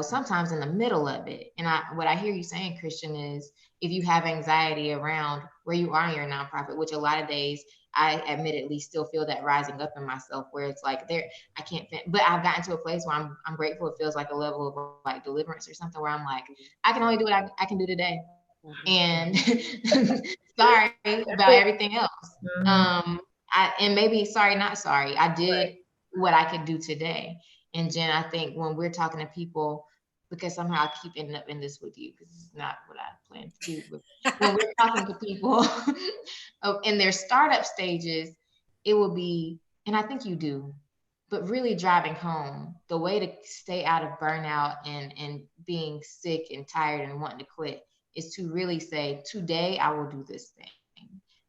[SPEAKER 3] sometimes in the middle of it. And what I hear you saying, Christian, is if you have anxiety around where you are in your nonprofit, which a lot of days I admittedly still feel that rising up in myself, where it's like I can't fit, but I've gotten to a place where I'm grateful. It feels like a level of like deliverance or something, where I'm like, I can only do what I can do today. And sorry about everything else.
[SPEAKER 2] Mm-hmm.
[SPEAKER 3] And maybe sorry, not sorry. I did what I could do today. And Jen, I think when we're talking to people, because somehow I keep ending up in this with you, because it's not what I planned to do. But when we're talking to people in their startup stages, it will be, and I think you do, but really driving home the way to stay out of burnout and being sick and tired and wanting to quit is to really say, today I will do this thing.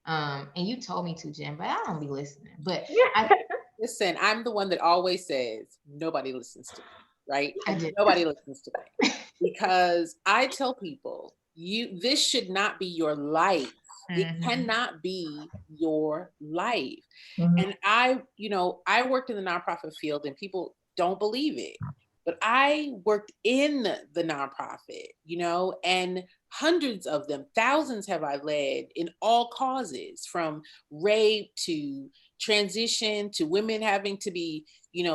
[SPEAKER 3] And you told me to, Jen, but I don't be listening. But I
[SPEAKER 1] Listen, I'm the one that always says nobody listens to me, right?
[SPEAKER 3] I did.
[SPEAKER 1] Nobody listens to me because I tell people, this should not be your life. It cannot be your life.
[SPEAKER 2] Mm-hmm.
[SPEAKER 1] And I worked in the nonprofit field and people don't believe it. But I worked in the nonprofit, and hundreds of them, thousands have I led in all causes, from rape to transition to women having to be,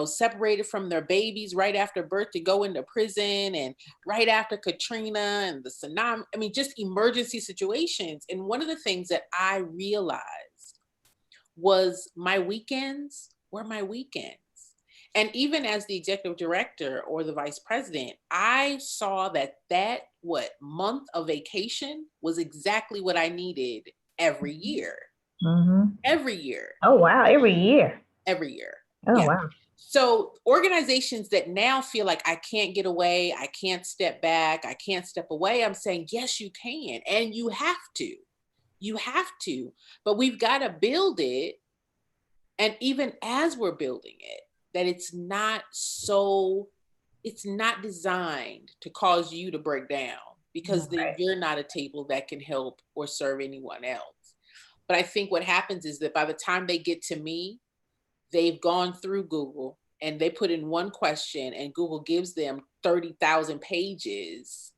[SPEAKER 1] separated from their babies right after birth to go into prison, and right after Katrina and the tsunami. I mean, just emergency situations. And one of the things that I realized was my weekends were my weekends. And even as the executive director or the vice president, I saw that month of vacation was exactly what I needed every year.
[SPEAKER 2] Mm-hmm.
[SPEAKER 1] Every year.
[SPEAKER 2] Oh, wow. Every year.
[SPEAKER 1] Every year.
[SPEAKER 2] Oh,
[SPEAKER 1] Yeah.
[SPEAKER 2] wow.
[SPEAKER 1] So organizations that now feel like I can't get away, I can't step back, I can't step away, I'm saying, yes, you can. And you have to. You have to. But we've got to build it. And even as we're building it, that it's not designed to cause you to break down, because then you're not a table that can help or serve anyone else. But I think what happens is that by the time they get to me, they've gone through Google and they put in one question and Google gives them 30,000 pages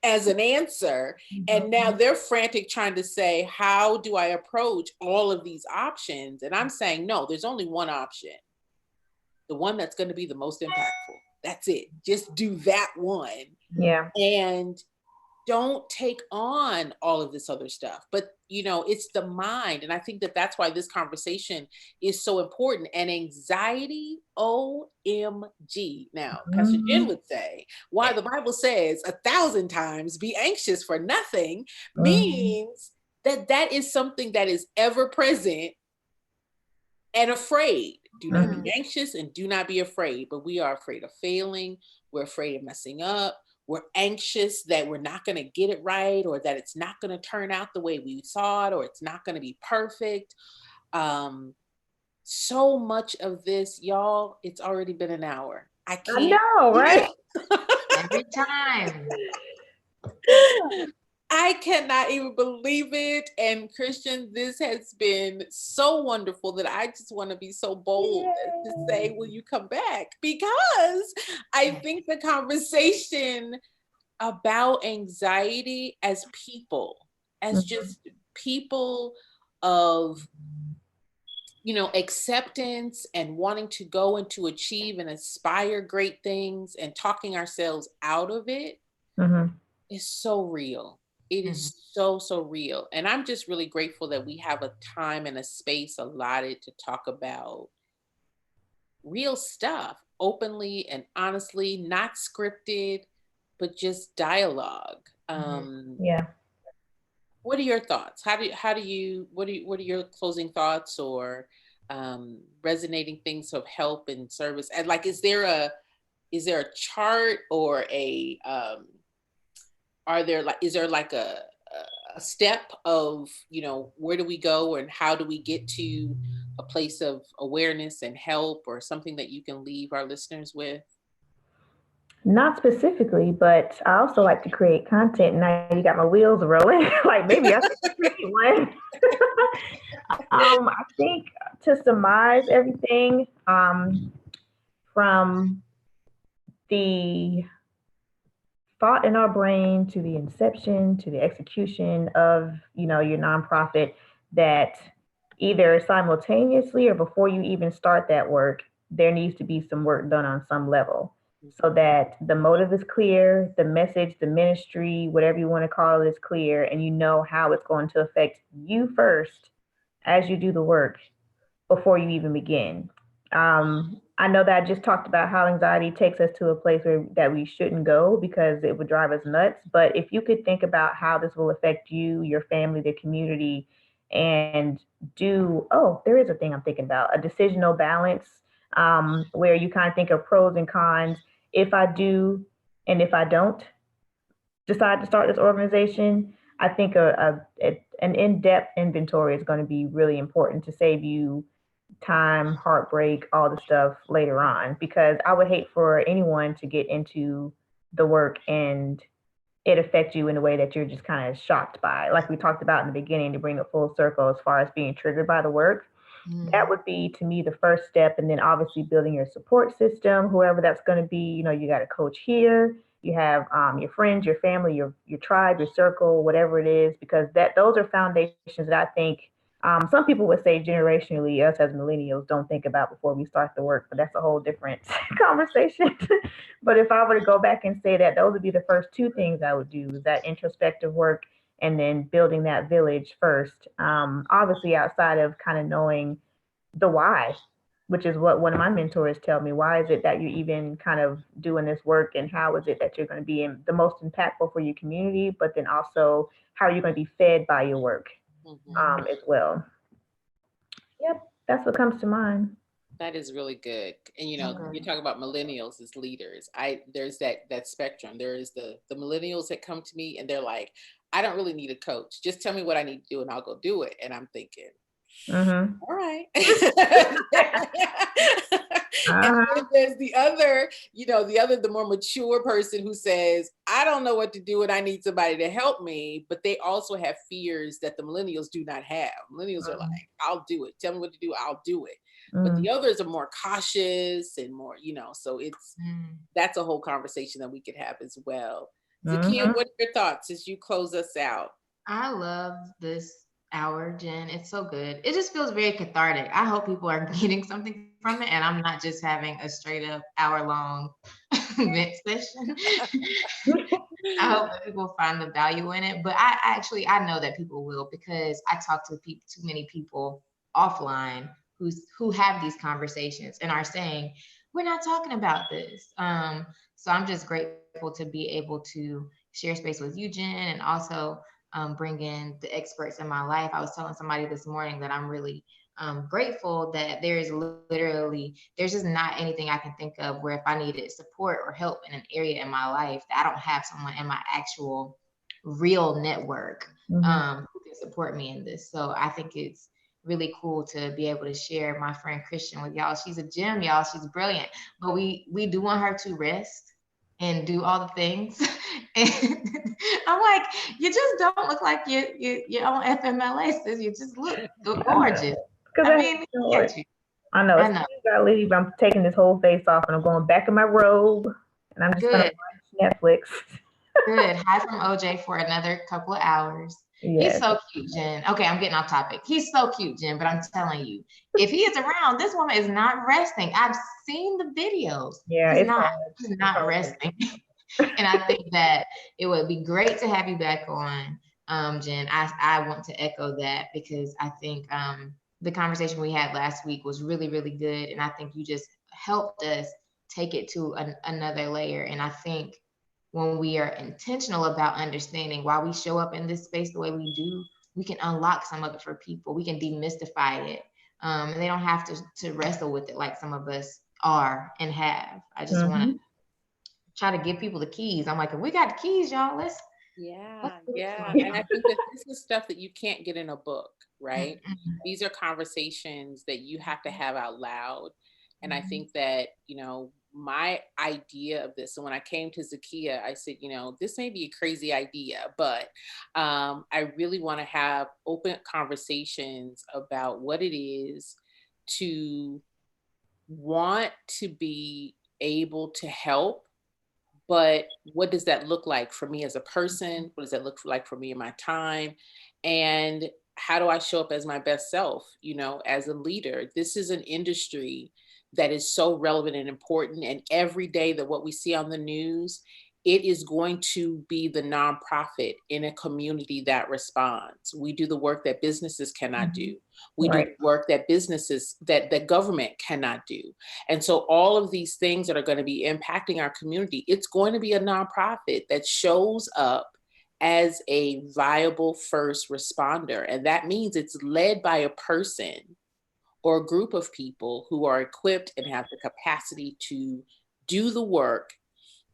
[SPEAKER 1] as an answer. And now they're frantic trying to say, how do I approach all of these options? And I'm saying, no, there's only one option. The one that's going to be the most impactful. That's it. Just do that one.
[SPEAKER 2] Yeah.
[SPEAKER 1] And don't take on all of this other stuff. But, it's the mind. And I think that that's why this conversation is so important. And anxiety, OMG. Now, Pastor Jen would say, why the Bible says 1,000 times be anxious for nothing means that is something that is ever present and afraid. Do not be anxious and do not be afraid. But we are afraid of failing. We're afraid of messing up. we're anxious that we're not going to get it right, or that it's not going to turn out the way we thought, or it's not going to be perfect. So much of this, y'all, it's already been an hour. I can't.
[SPEAKER 2] know, right?
[SPEAKER 3] Every time.
[SPEAKER 1] I cannot even believe it. And Christian, this has been so wonderful that I just want to be so bold as to say, will you come back? Because I think the conversation about anxiety as people, as just people of, you know, acceptance and wanting to go and to achieve and aspire great things and talking ourselves out of it is so real. It is so, so real. And I'm just really grateful that we have a time and a space allotted to talk about real stuff openly and honestly, not scripted, but just dialogue.
[SPEAKER 2] Yeah.
[SPEAKER 1] What are your thoughts? What are your closing thoughts, or resonating things of help and service? And like, is there a chart or a is there like a step of, you know, where do we go and how do we get to a place of awareness and help, or something that you can leave our listeners with?
[SPEAKER 2] Not specifically, but I also like to create content. Now you got my wheels rolling. Like maybe I should create one. I think to surmise everything, from the thought in our brain to the inception to the execution of, you know, your nonprofit, that either simultaneously or before you even start that work, there needs to be some work done on some level, so that the motive is clear, the message, the ministry, whatever you want to call it, is clear, and you know how it's going to affect you first as you do the work before you even begin. I know that I just talked about how anxiety takes us to a place that we shouldn't go because it would drive us nuts. But if you could think about how this will affect you, your family, the community, and there is a thing I'm thinking about, a decisional balance, where you kind of think of pros and cons. If I do and if I don't decide to start this organization, I think an in-depth inventory is going to be really important to save you time, heartbreak, all the stuff later on. Because I would hate for anyone to get into the work and it affect you in a way that you're just kind of shocked by. Like we talked about in the beginning, to bring it full circle as far as being triggered by the work. That would be, to me, the first step. And then obviously building your support system, whoever that's going to be. You know, you got a coach here, you have your friends, your family, your tribe, your circle, whatever it is, because those are foundations that I think some people would say generationally us as millennials don't think about before we start the work, but that's a whole different conversation. But if I were to go back and say that those would be the first two things I would do, is that introspective work and then building that village first. Obviously, outside of kind of knowing the why, which is what one of my mentors tell me. Why is it that you're even kind of doing this work, and how is it that you're going to be the most impactful for your community, but then also how are you going to be fed by your work as well. Yep, that's what comes to mind.
[SPEAKER 1] That is really good. And you know, you talk about millennials as leaders. There's that spectrum. There is the millennials that come to me and they're like, I don't really need a coach. Just tell me what I need to do and I'll go do it. And I'm thinking, all right. And then there's the other, the more mature person who says, I don't know what to do and I need somebody to help me. But they also have fears that the millennials do not have. Millennials are like, I'll do it. Tell me what to do. I'll do it. But the others are more cautious and more, so that's a whole conversation that we could have as well. Zakia, what are your thoughts as you close us out?
[SPEAKER 3] I love this hour, Jen. It's so good. It just feels very cathartic. I hope people are getting something from it and I'm not just having a straight up hour-long vent session. I hope that people find the value in it. But I know that people will, because I talk to too many people offline who have these conversations and are saying, we're not talking about this. So I'm just grateful to be able to share space with you, Jen, and also bring in the experts in my life. I was telling somebody this morning that I'm really grateful that there's just not anything I can think of where if I needed support or help in an area in my life, that I don't have someone in my actual real network who can support me in this. So I think it's really cool to be able to share my friend Christian with y'all. She's a gem, y'all. She's brilliant, but we do want her to rest and do all the things. And I'm like, you just don't look like you're on FMLA, sis. You just look gorgeous. I mean,
[SPEAKER 2] I know.
[SPEAKER 3] I know.
[SPEAKER 2] I leave, I'm taking this whole face off and I'm going back in my robe and I'm just gonna watch Netflix.
[SPEAKER 3] Good. Hi from OJ for another couple of hours. Yes. He's so cute, Jen. Okay, I'm getting off topic. He's so cute, Jen, but I'm telling you, if he is around, this woman is not resting. I've seen the videos.
[SPEAKER 2] Yeah,
[SPEAKER 3] he's not resting. And I think that it would be great to have you back on, Jen. I want to echo that because I think the conversation we had last week was really, really good. And I think you just helped us take it to another layer. And I think when we are intentional about understanding why we show up in this space the way we do, we can unlock some of it for people. We can demystify it. And they don't have to wrestle with it like some of us are and have. I just want to try to give people the keys. I'm like, if we got the keys, y'all, let's.
[SPEAKER 1] Yeah. And I think that this is stuff that you can't get in a book, right? These are conversations that you have to have out loud. And I think that, my idea of this, and when I came to Zakiya, I said, this may be a crazy idea, but I really want to have open conversations about what it is to want to be able to help. But what does that look like for me as a person? What does that look like for me in my time? And how do I show up as my best self, as a leader? This is an industry that is so relevant and important. And every day that what we see on the news, it is going to be the nonprofit in a community that responds. We do the work that businesses cannot do. We do the work that that government cannot do. And so all of these things that are going to be impacting our community, it's going to be a nonprofit that shows up as a viable first responder. And that means it's led by a person or a group of people who are equipped and have the capacity to do the work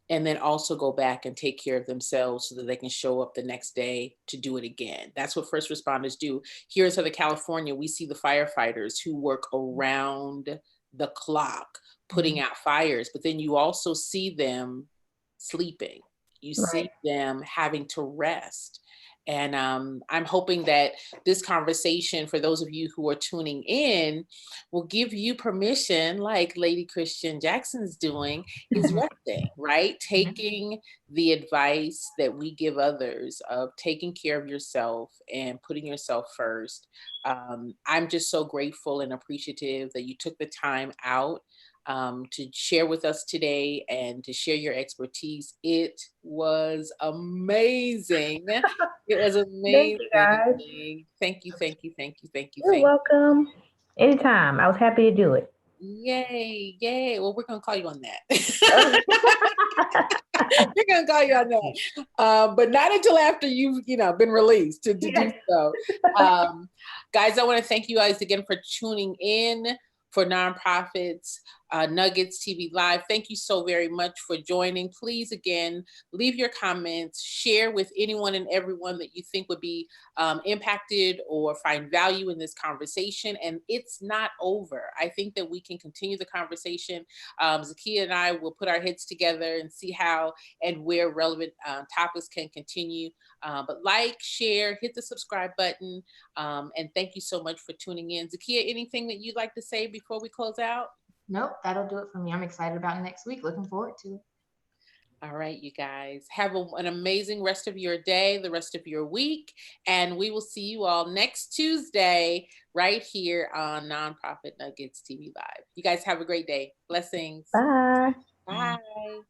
[SPEAKER 1] and then also go back and take care of themselves so that they can show up the next day to do it again. That's what first responders do. Here in Southern California, we see the firefighters who work around the clock putting out fires, but then you also see them sleeping. You see them having to rest. And I'm hoping that this conversation, for those of you who are tuning in, will give you permission, like Lady Christian Jackson's doing, is resting, right? Taking the advice that we give others of taking care of yourself and putting yourself first. I'm just so grateful and appreciative that you took the time out to share with us today and to share your expertise. It was amazing. It was amazing. Thank you, guys. Thank you.
[SPEAKER 2] You're welcome. Anytime. I was happy to do it.
[SPEAKER 1] Yay. Well, we're going to call you on that. We're going to call you on that. But not until after you've, been released to do so. Guys, I want to thank you guys again for tuning in for Nonprofits Nuggets TV Live. Thank you so very much for joining. Please, again, leave your comments, share with anyone and everyone that you think would be impacted or find value in this conversation. And it's not over. I think that we can continue the conversation. Zakiya and I will put our heads together and see how and where relevant topics can continue. But like, share, hit the subscribe button. And thank you so much for tuning in. Zakiya, anything that you'd like to say before we close out?
[SPEAKER 3] Nope, that'll do it for me. I'm excited about next week. Looking forward to it.
[SPEAKER 1] All right, you guys. Have an amazing rest of your day, the rest of your week. And we will see you all next Tuesday right here on Nonprofit Nuggets TV Live. You guys have a great day. Blessings.
[SPEAKER 2] Bye.
[SPEAKER 1] Bye.